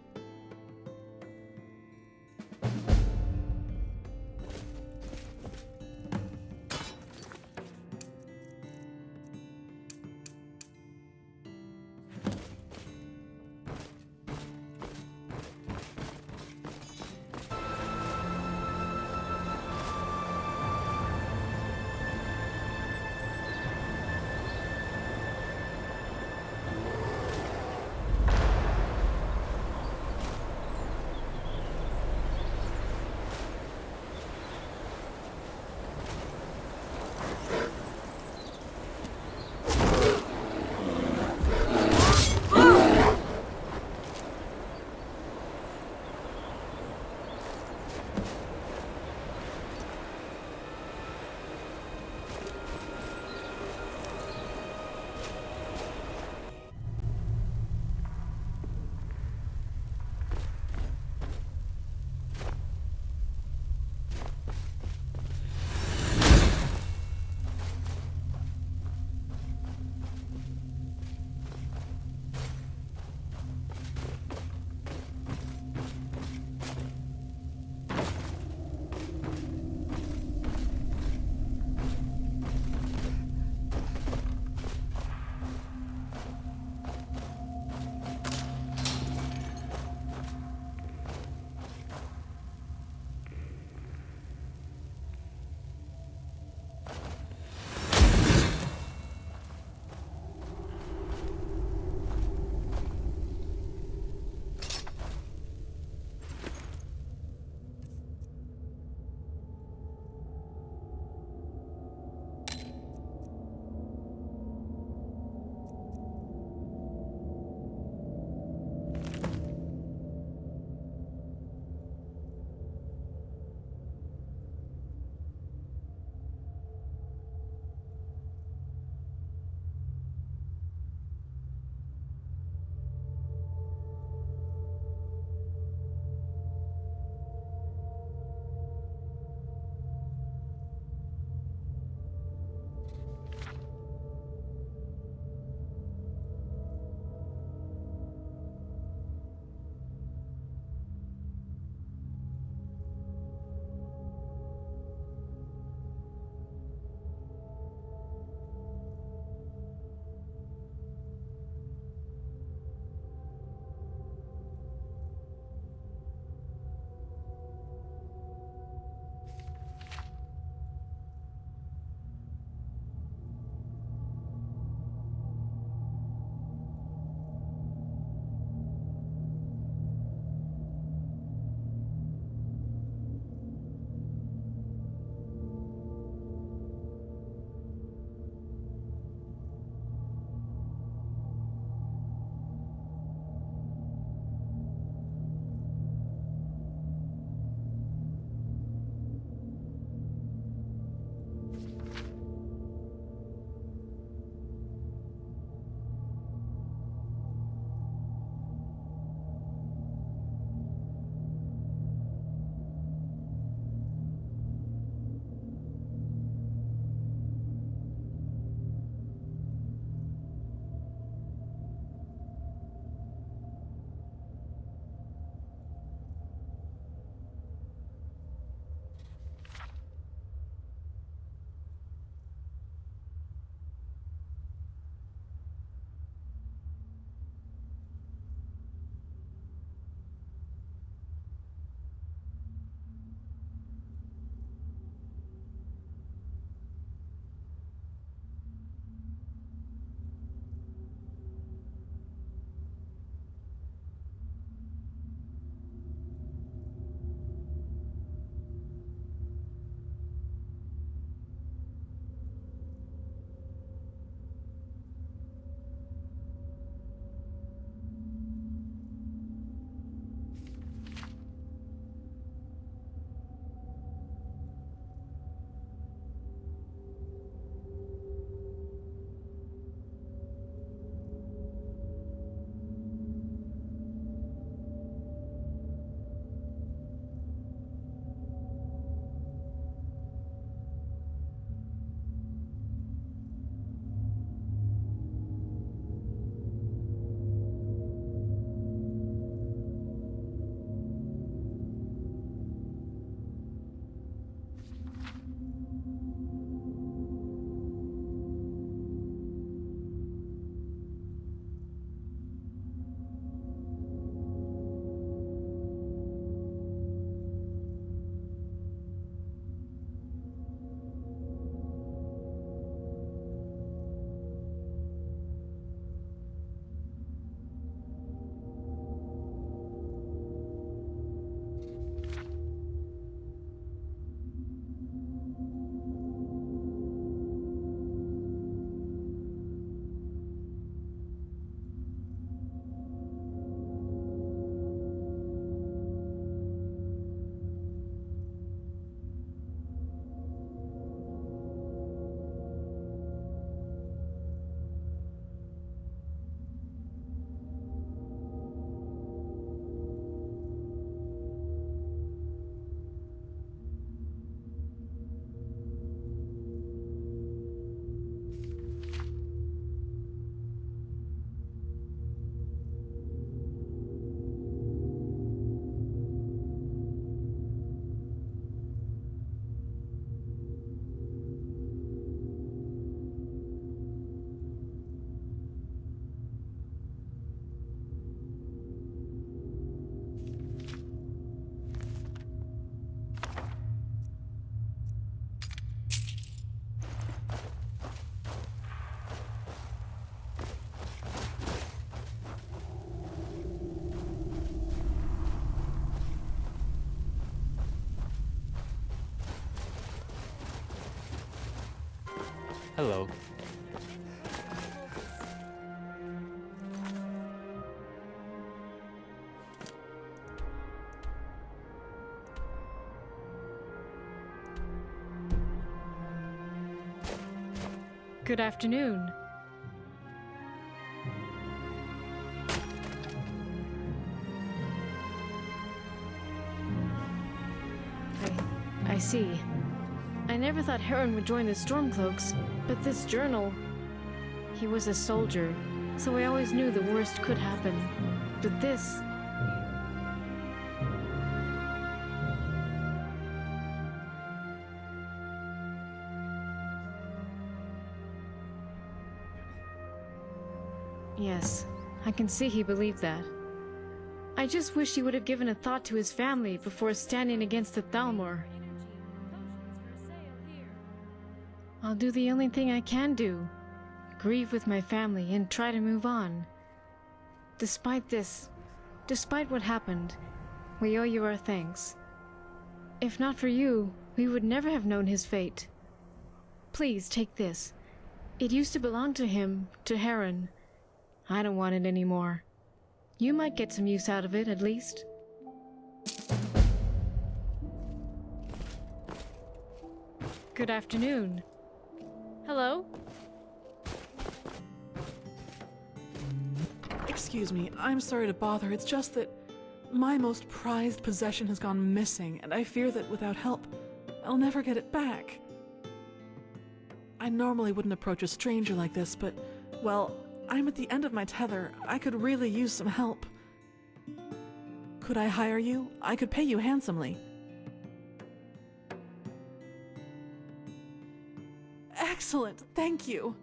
Hello. Good afternoon. I see. I never thought Heron would join the Stormcloaks, but this journal... He was a soldier, so I always knew the worst could happen. But this... Yes, I can see he believed that. I just wish he would have given a thought to his family before standing against the Thalmor. I'll do the only thing I can do. Grieve with my family and try to move on. Despite this, despite what happened, we owe you our thanks. If not for you, we would never have known his fate. Please take this. It used to belong to him, to Heron. I don't want it anymore. You might get some use out of it, at least. Good afternoon. Hello? Excuse me, I'm sorry to bother. It's just that my most prized possession has gone missing, and I fear that without help, I'll never get it back. I normally wouldn't approach a stranger like this, but, well, I'm at the end of my tether. I could really use some help. Could I hire you? I could pay you handsomely. Excellent, thank you.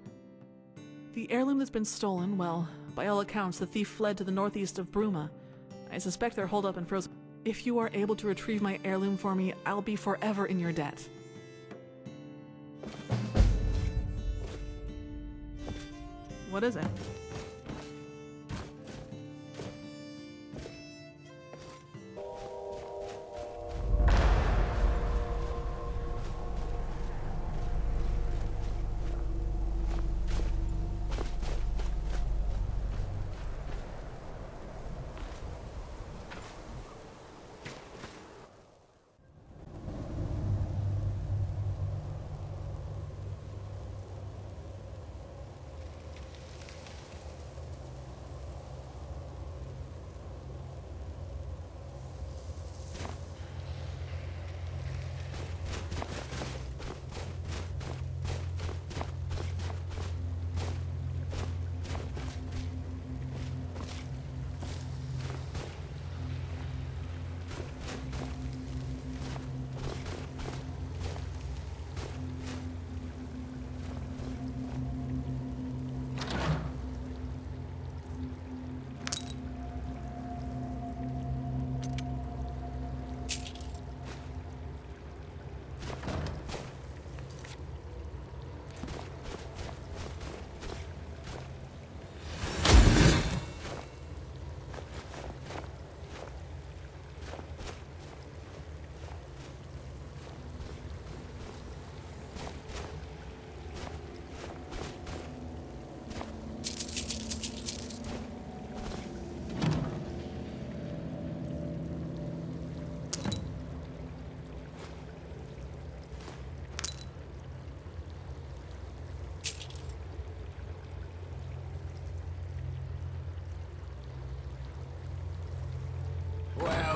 The heirloom that's been stolen, well, by all accounts, the thief fled to the northeast of Bruma. I suspect they're holed up in frozen. If you are able to retrieve my heirloom for me, I'll be forever in your debt. What is it?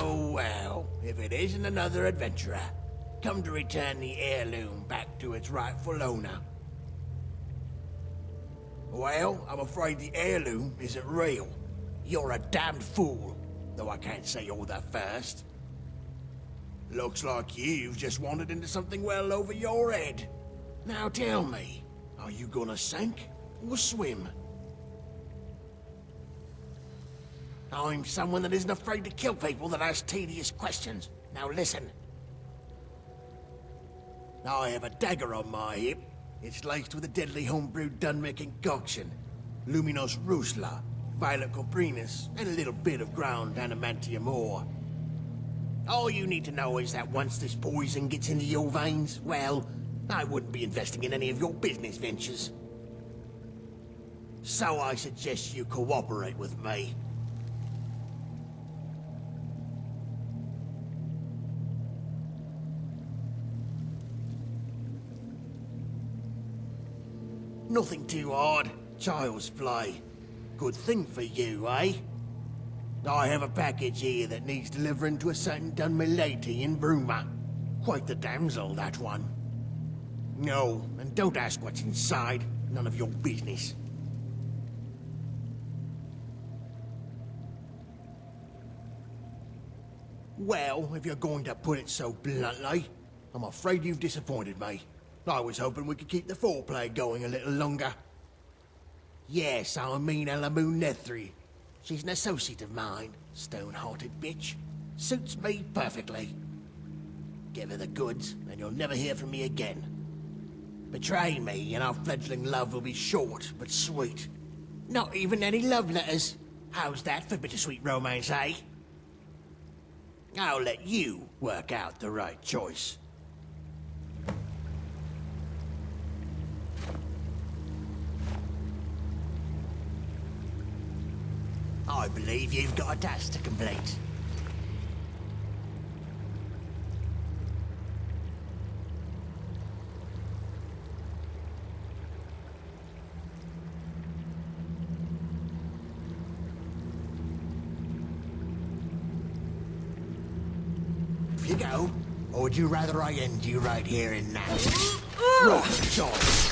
Well, if it isn't another adventurer, come to return the heirloom back to its rightful owner. Well, I'm afraid the heirloom isn't real. You're a damned fool, though I can't say all that fast. Looks like you've just wandered into something well over your head. Now tell me, are you gonna sink or swim? I'm someone that isn't afraid to kill people that ask tedious questions. Now listen. I have a dagger on my hip. It's laced with a deadly homebrewed Dunmick concoction. Luminos rusla, violet coprinus, and a little bit of ground adamantium ore. All you need to know is that once this poison gets into your veins, well, I wouldn't be investing in any of your business ventures. So I suggest you cooperate with me. Nothing too hard. Child's play. Good thing for you, eh? I have a package here that needs delivering to a certain done milady in Bruma. Quite the damsel, that one. No, and don't ask what's inside. None of your business. Well, if you're going to put it so bluntly, I'm afraid you've disappointed me. I was hoping we could keep the foreplay going a little longer. Yes, I mean alammu Nethri. She's an associate of mine, stone-hearted bitch. Suits me perfectly. Give her the goods, and you'll never hear from me again. Betray me, and our fledgling love will be short but sweet. Not even any love letters. How's that for bittersweet romance, eh? I'll let you work out the right choice. I believe you've got a task to complete. Off you go, or would you rather I end you right here and now? Wrong choice.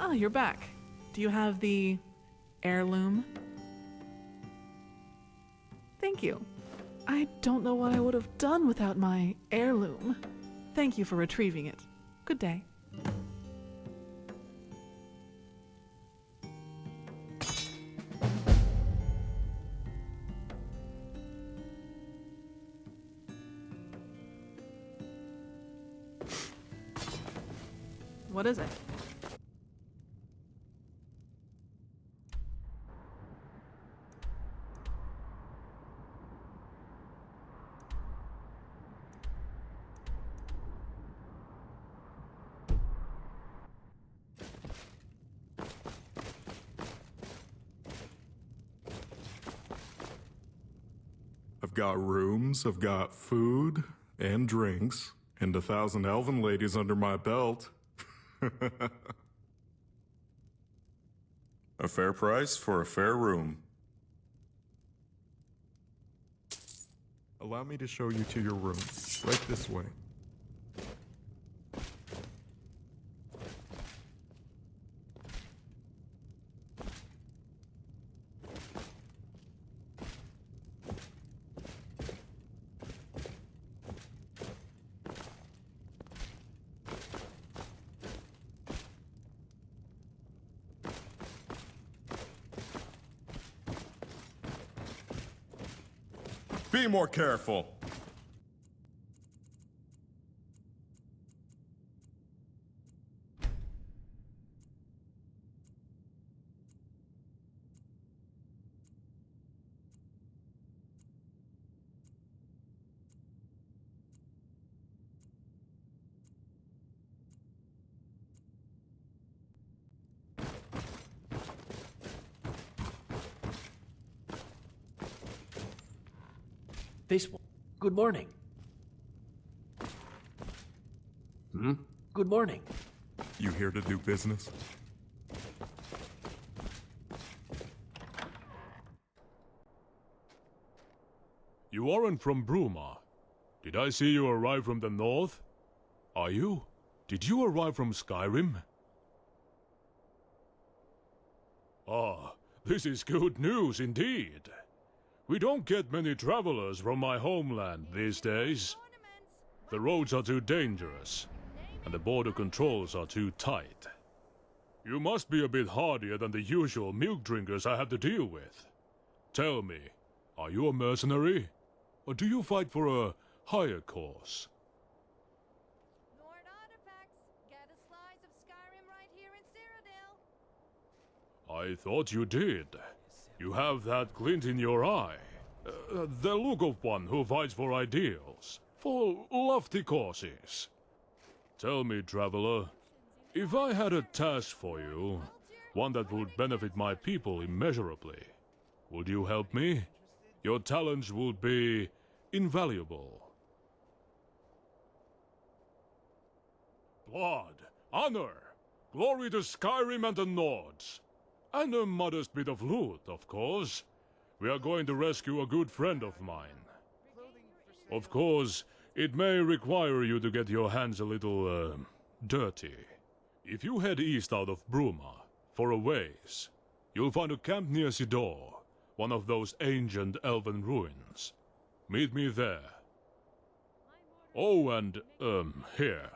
Ah, you're back. Do you have the heirloom? Thank you. I don't know what I would have done without my heirloom. Thank you for retrieving it. Good day. What is it? I've got rooms, I've got food and drinks, and 1,000 elven ladies under my belt. A fair price for a fair room. Allow me to show you to your room. Right this way. Be more careful. This one. Good morning. Good morning. You here to do business? You aren't from Bruma. Did I see you arrive from the north? Are you? Did you arrive from Skyrim? Ah, this is good news indeed. We don't get many travelers from my homeland these days. The roads are too dangerous, and the border controls are too tight. You must be a bit hardier than the usual milk drinkers I have to deal with. Tell me, are you a mercenary? Or do you fight for a higher cause? Lord Artifacts, get a slice of Skyrim right here in Cyrodiil. I thought you did. You have that glint in your eye. The look of one who fights for ideals, for lofty causes. Tell me, traveler, if I had a task for you, one that would benefit my people immeasurably, would you help me? Your talents would be invaluable. Blood, honor, glory to Skyrim and the Nords. And a modest bit of loot, of course. We are going to rescue a good friend of mine. Of course, it may require you to get your hands a little, dirty. If you head east out of Bruma, for a ways, you'll find a camp near Sidor, one of those ancient elven ruins. Meet me there. Oh, and, here.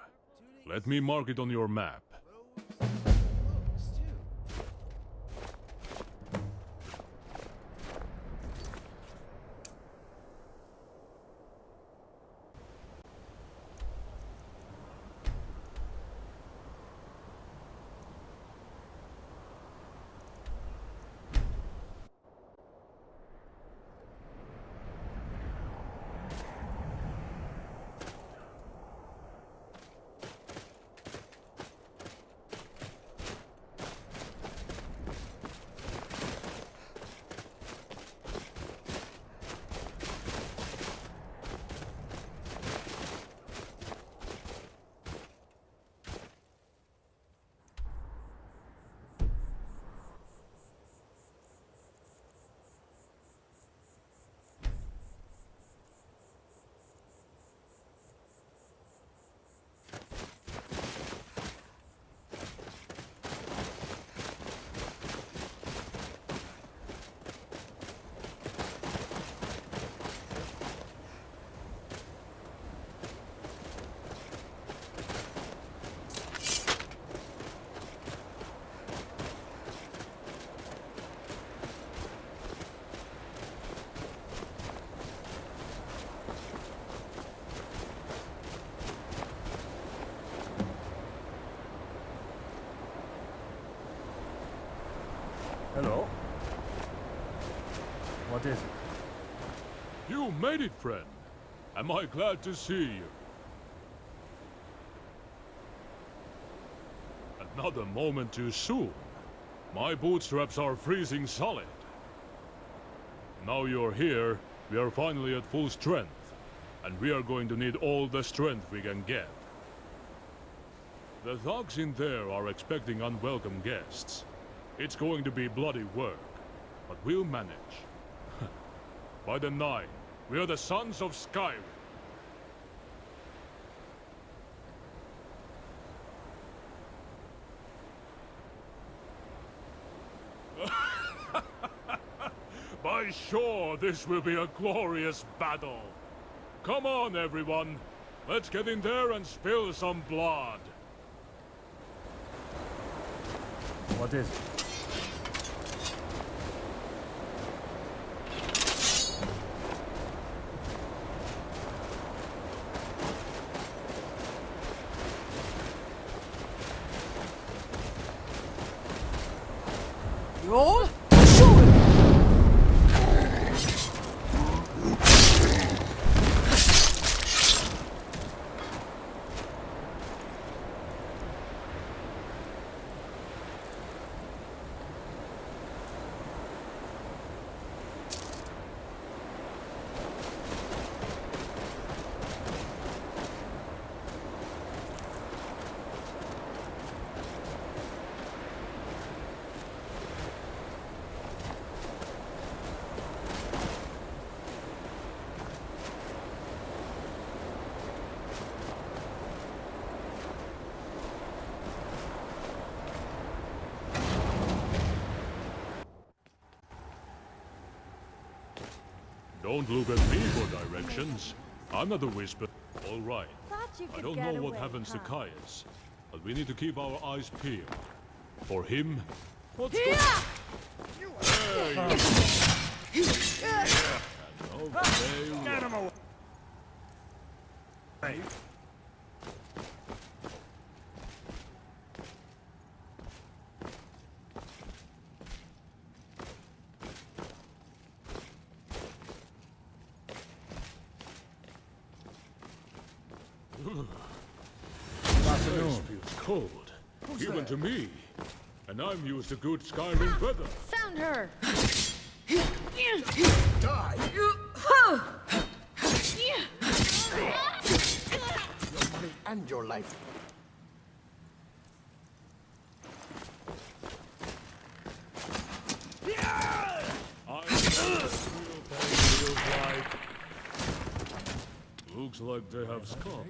Let me mark it on your map. What is it? You made it, friend. Am I glad to see you? Another moment too soon. My bootstraps are freezing solid. Now you're here, we are finally at full strength. And we are going to need all the strength we can get. The thugs in there are expecting unwelcome guests. It's going to be bloody work, but we'll manage. By the 9, we are the sons of Skyrim. By sure, this will be a glorious battle. Come on, everyone. Let's get in there and spill some blood. What is it? Roll? Shoot! Don't look at me for directions. I'm not a whisper. All right. I don't know what happens to Caius, but we need to keep our eyes peeled. For him, what's going on? Get him away! Hey. This feels cold, even to me. And I'm used to good Skyrim weather. Found her! Die! Your money and your life. Looks like they have scattered.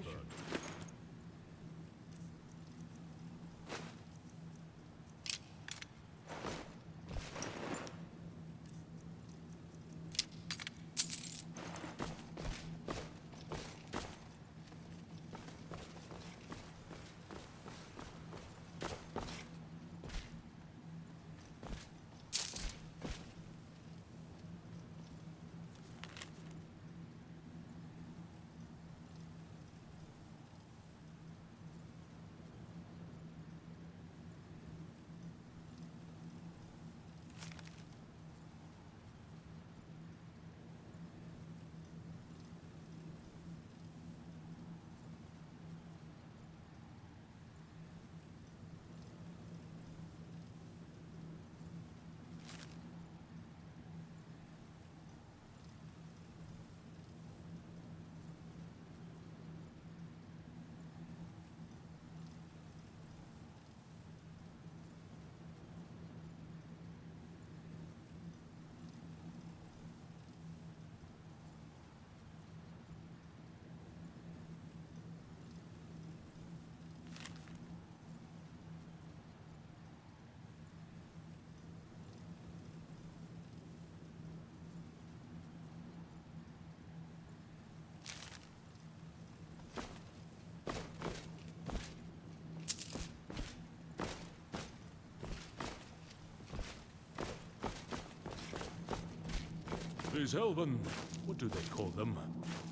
These elven, what do they call them?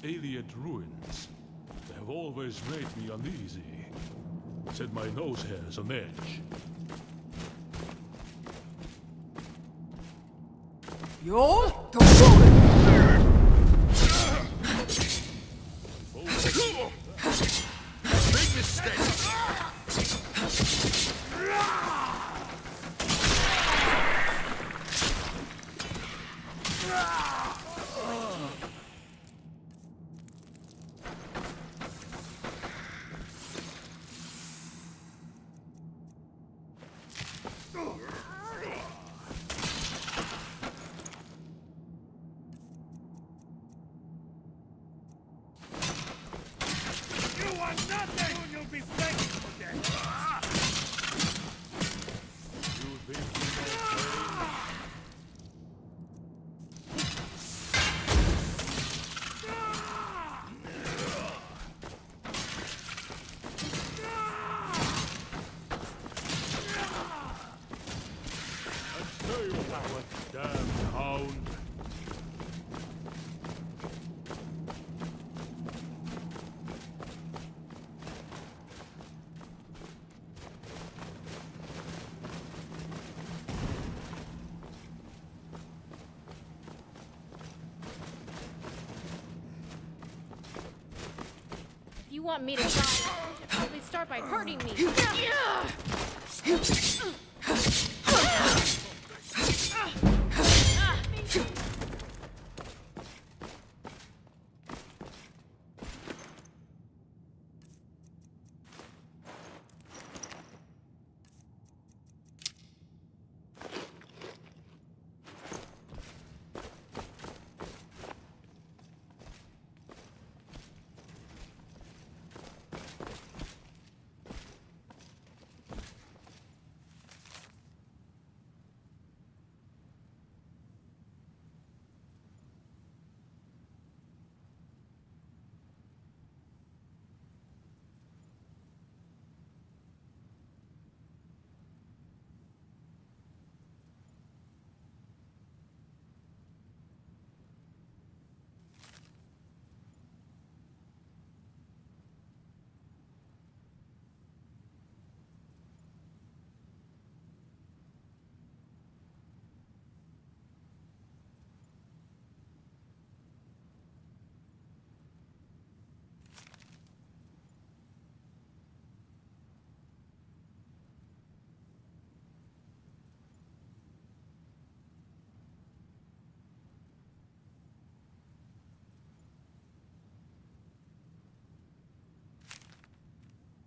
Alien ruins. They have always made me uneasy. Set my nose hairs on edge. You're the fool! Big mistake! If you want me to die, you should probably start by hurting me.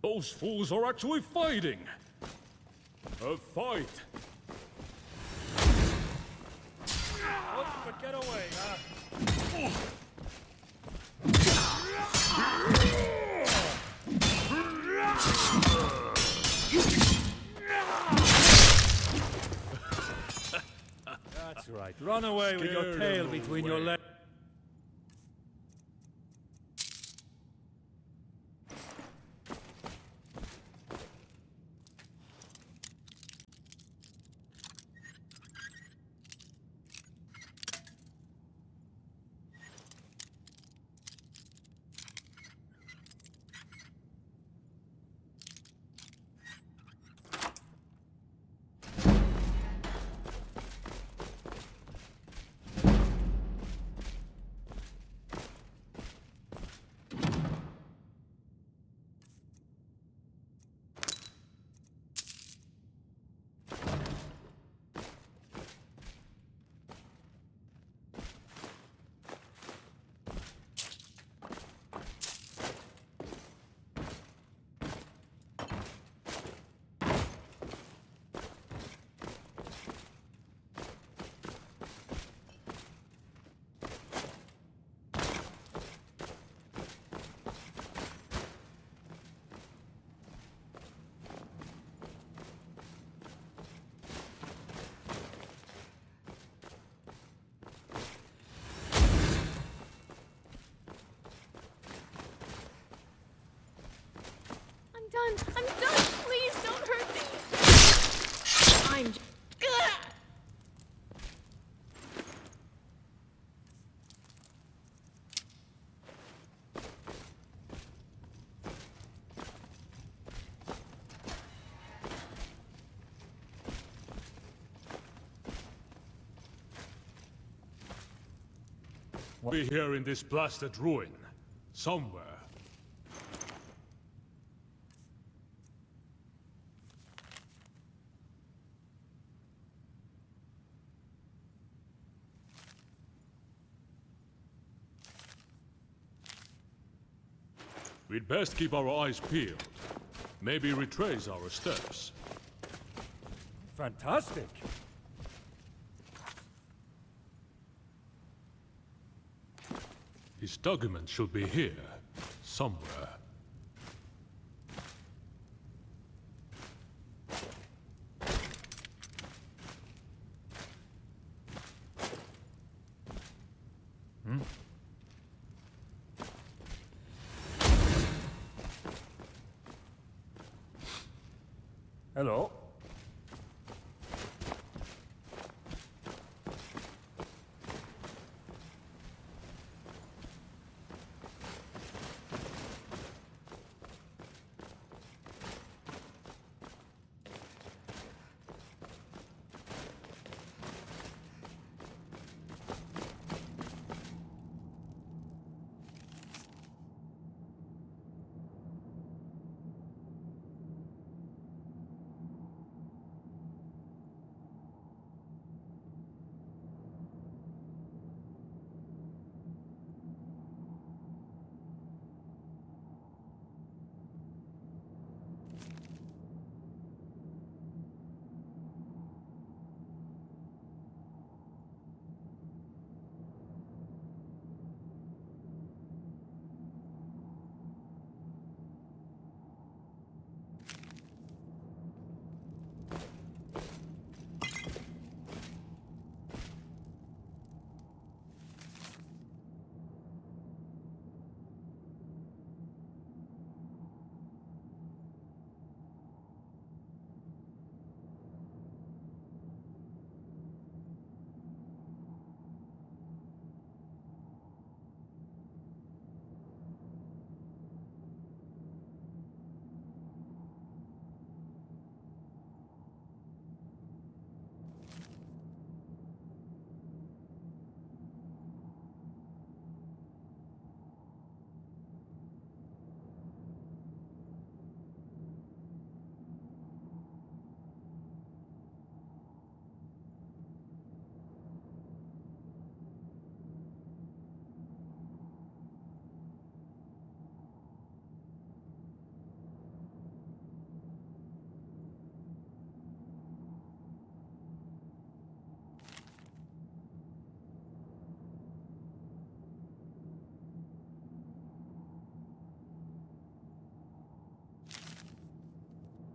Those fools are actually fighting! A fight! But get away, huh? That's right. Run away with your Scared tail them between away. your legs. Be here in this blasted ruin. Somewhere. We'd best keep our eyes peeled. Maybe retrace our steps. Fantastic. His document should be here, somewhere. Hello.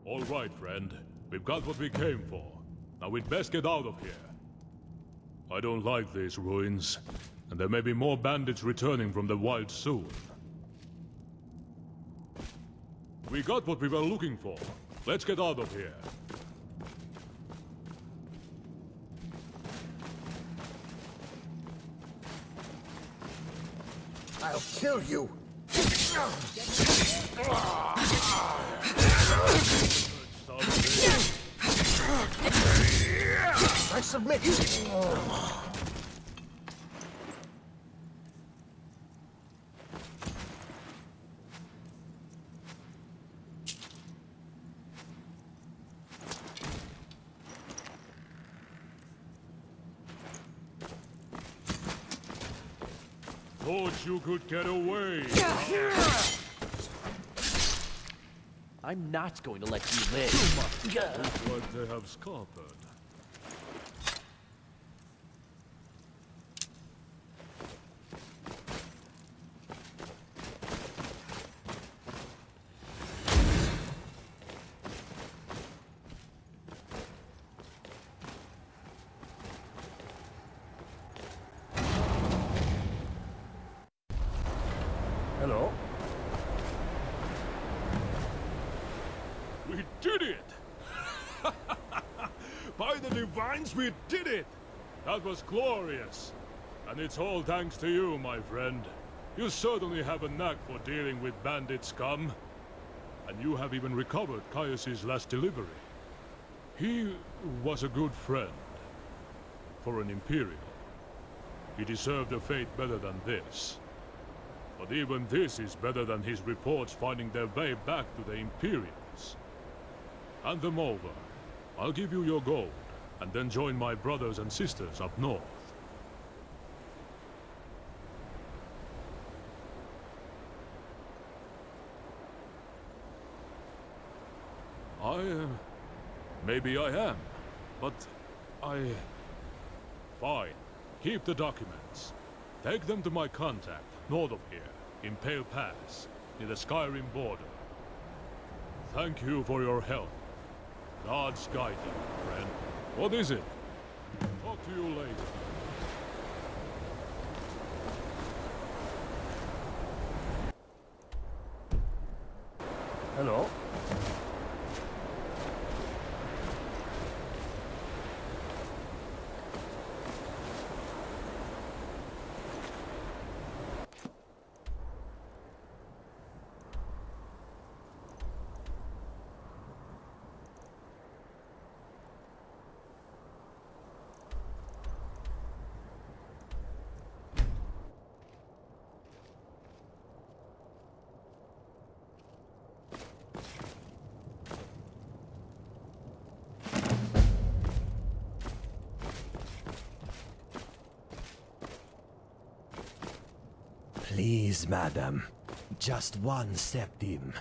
All right, friend. We've got what we came for. Now we'd best get out of here. I don't like these ruins, and there may be more bandits returning from the wild soon. We got what we were looking for. Let's get out of here. I'll kill you! I submit. Thought you could get away. I'm not going to let you live. Looks like they have scuppered. Hello? We did it! By the divines, we did it! That was glorious. And it's all thanks to you, my friend. You certainly have a knack for dealing with bandit scum. And you have even recovered Caius's last delivery. He was a good friend. For an Imperial. He deserved a fate better than this. But even this is better than his reports finding their way back to the Imperials. Hand them over. I'll give you your gold, and then join my brothers and sisters up north. Maybe I am, but Fine. Keep the documents. Take them to my contact, north of here, in Pale Pass, near the Skyrim border. Thank you for your help. God's guide you, friend. What is it? Talk to you later. Hello? Please, madam. Just one septim.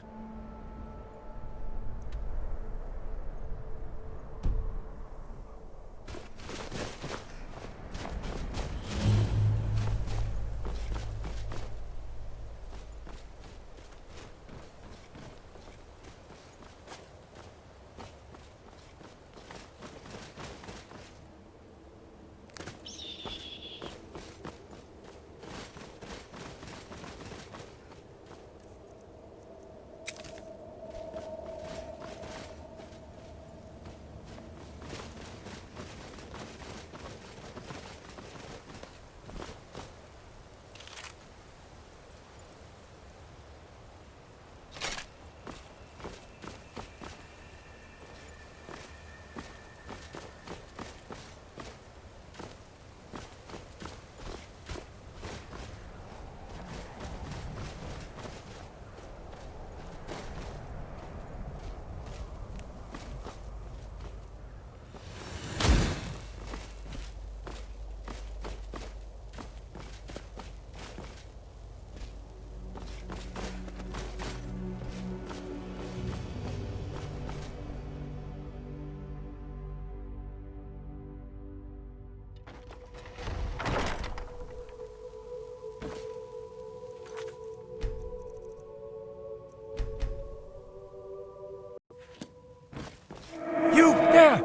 You there!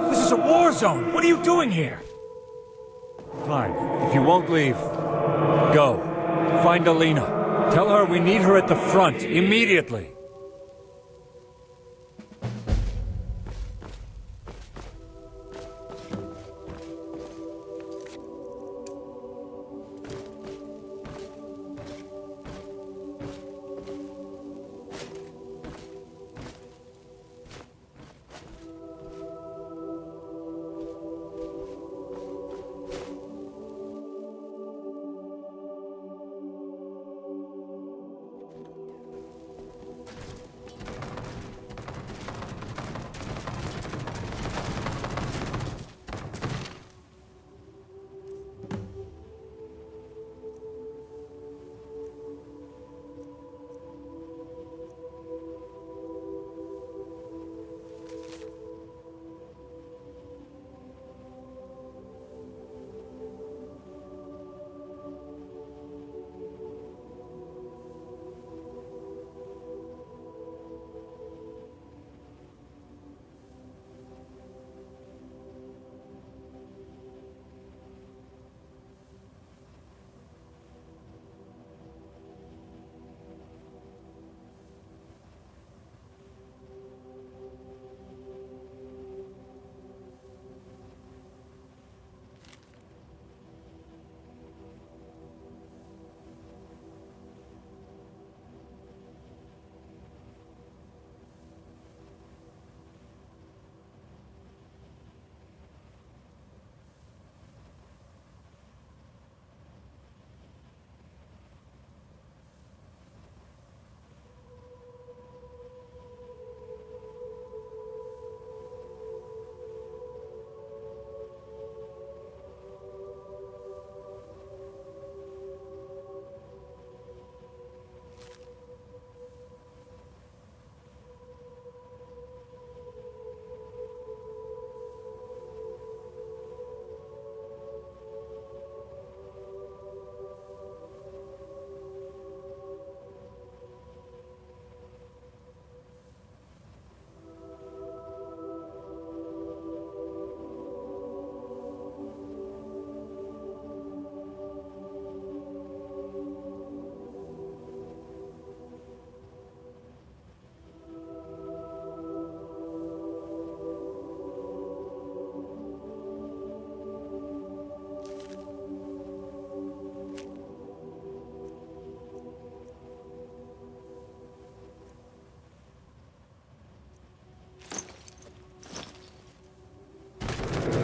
This is a war zone! What are you doing here? Fine. If you won't leave, go. Find Alina. Tell her we need her at the front, immediately.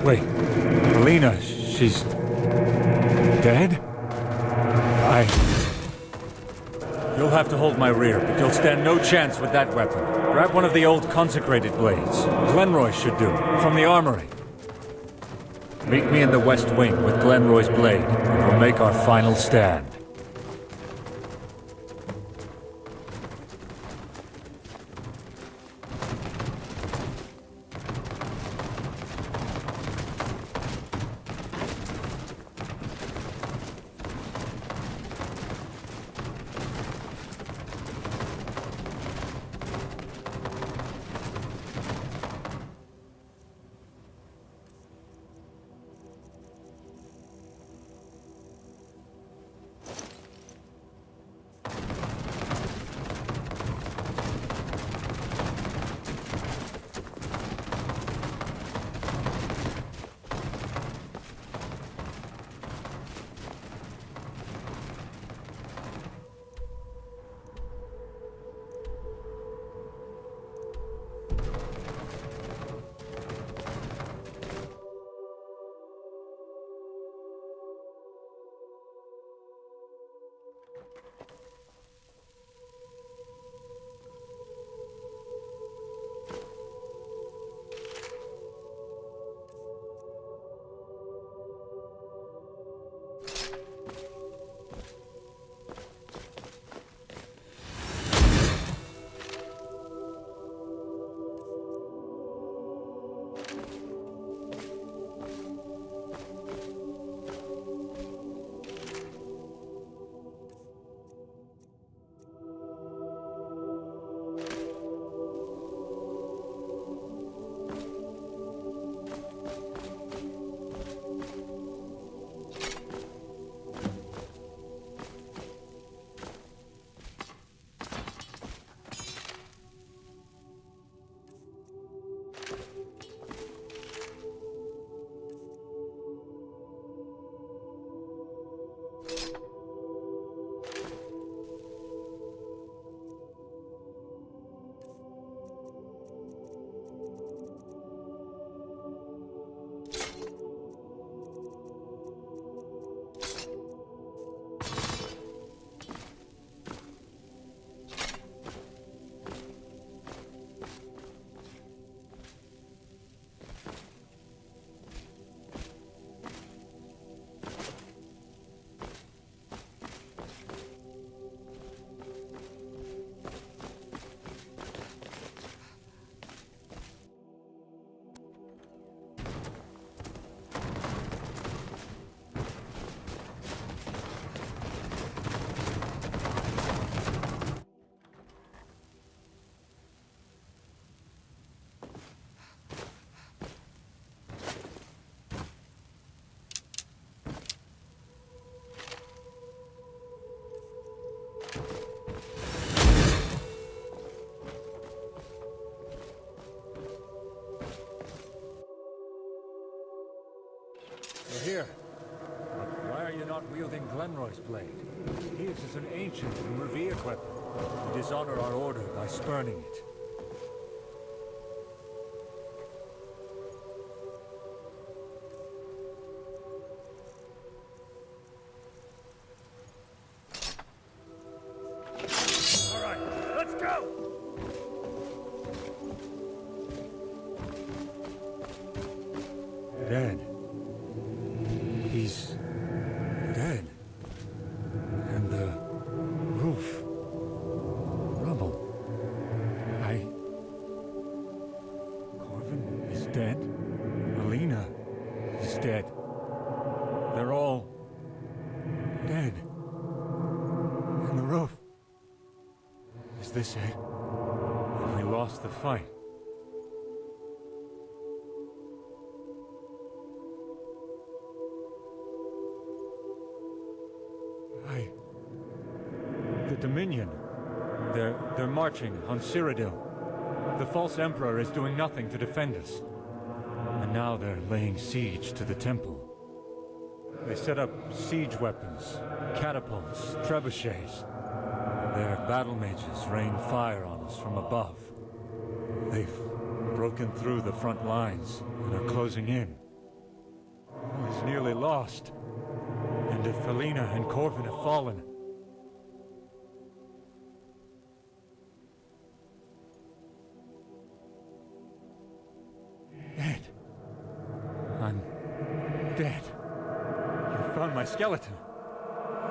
Wait, Alina, she's... dead? You'll have to hold my rear, but you'll stand no chance with that weapon. Grab one of the old consecrated blades. Glenroy should do, from the armory. Meet me in the West Wing with Glenroy's blade, and we'll make our final stand. Here. But why are you not wielding Glenroy's blade? His is an ancient and revered weapon. You dishonor our order by spurning it. All right, let's go! Dead. He's dead. And the roof. Rubble. Corvin is dead. Alina is dead. They're all dead. And the roof. Is this it? Have we lost the fight? The Dominion. They're marching on Cyrodiil. The false Emperor is doing nothing to defend us. And now they're laying siege to the temple. They set up siege weapons, catapults, trebuchets. Their battle mages rain fire on us from above. They've broken through the front lines and are closing in. is nearly lost. And if Felina and Corvin have fallen... Ed. I'm dead. You found my skeleton.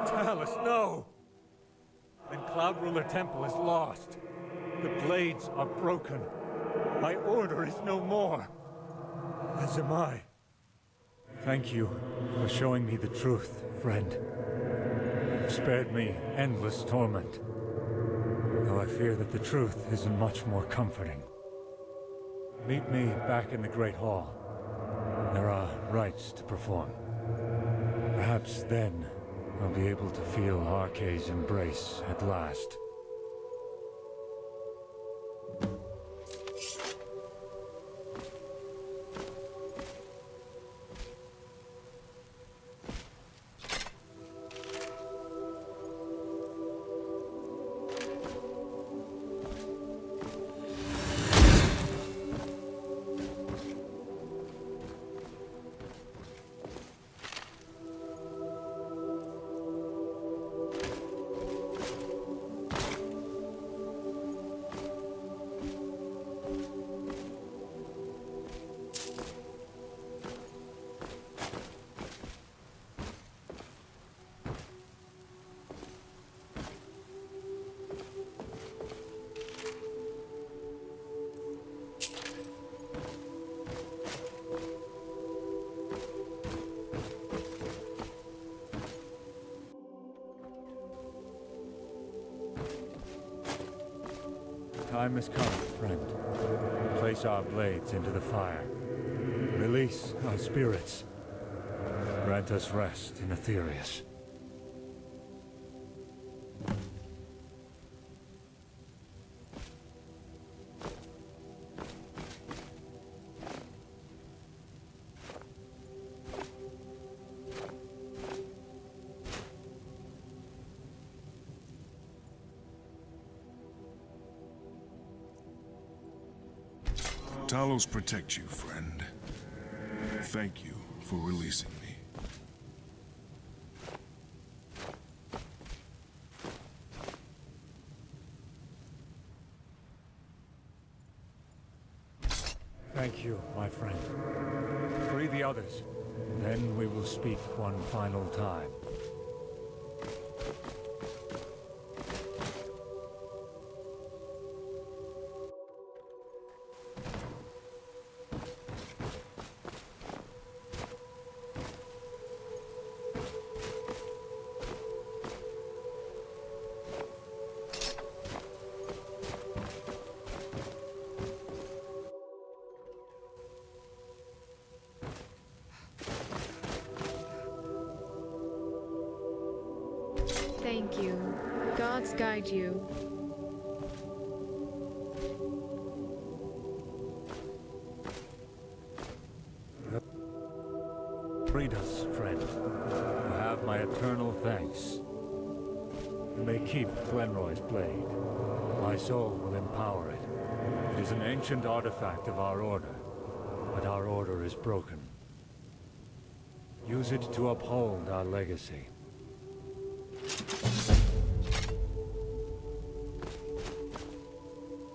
Talus, no! Then Cloud Ruler Temple is lost. The blades are broken. My order is no more. As am I. Thank you for showing me the truth, friend. You've spared me endless torment. Though I fear that the truth isn't much more comforting. Meet me back in the Great Hall. There are rites to perform. Perhaps then I'll be able to feel Arkay's embrace at last. Time has come, friend. Place our blades into the fire. Release our spirits. Grant us rest in Aetherius. Talos protect you, friend. Thank you for releasing me. Thank you, my friend. Free the others. Then we will speak one final time. Thank you. Gods guide you. Freed us, friend. You have my eternal thanks. You may keep Glenroy's blade. My soul will empower it. It is an ancient artifact of our order, but our order is broken. Use it to uphold our legacy.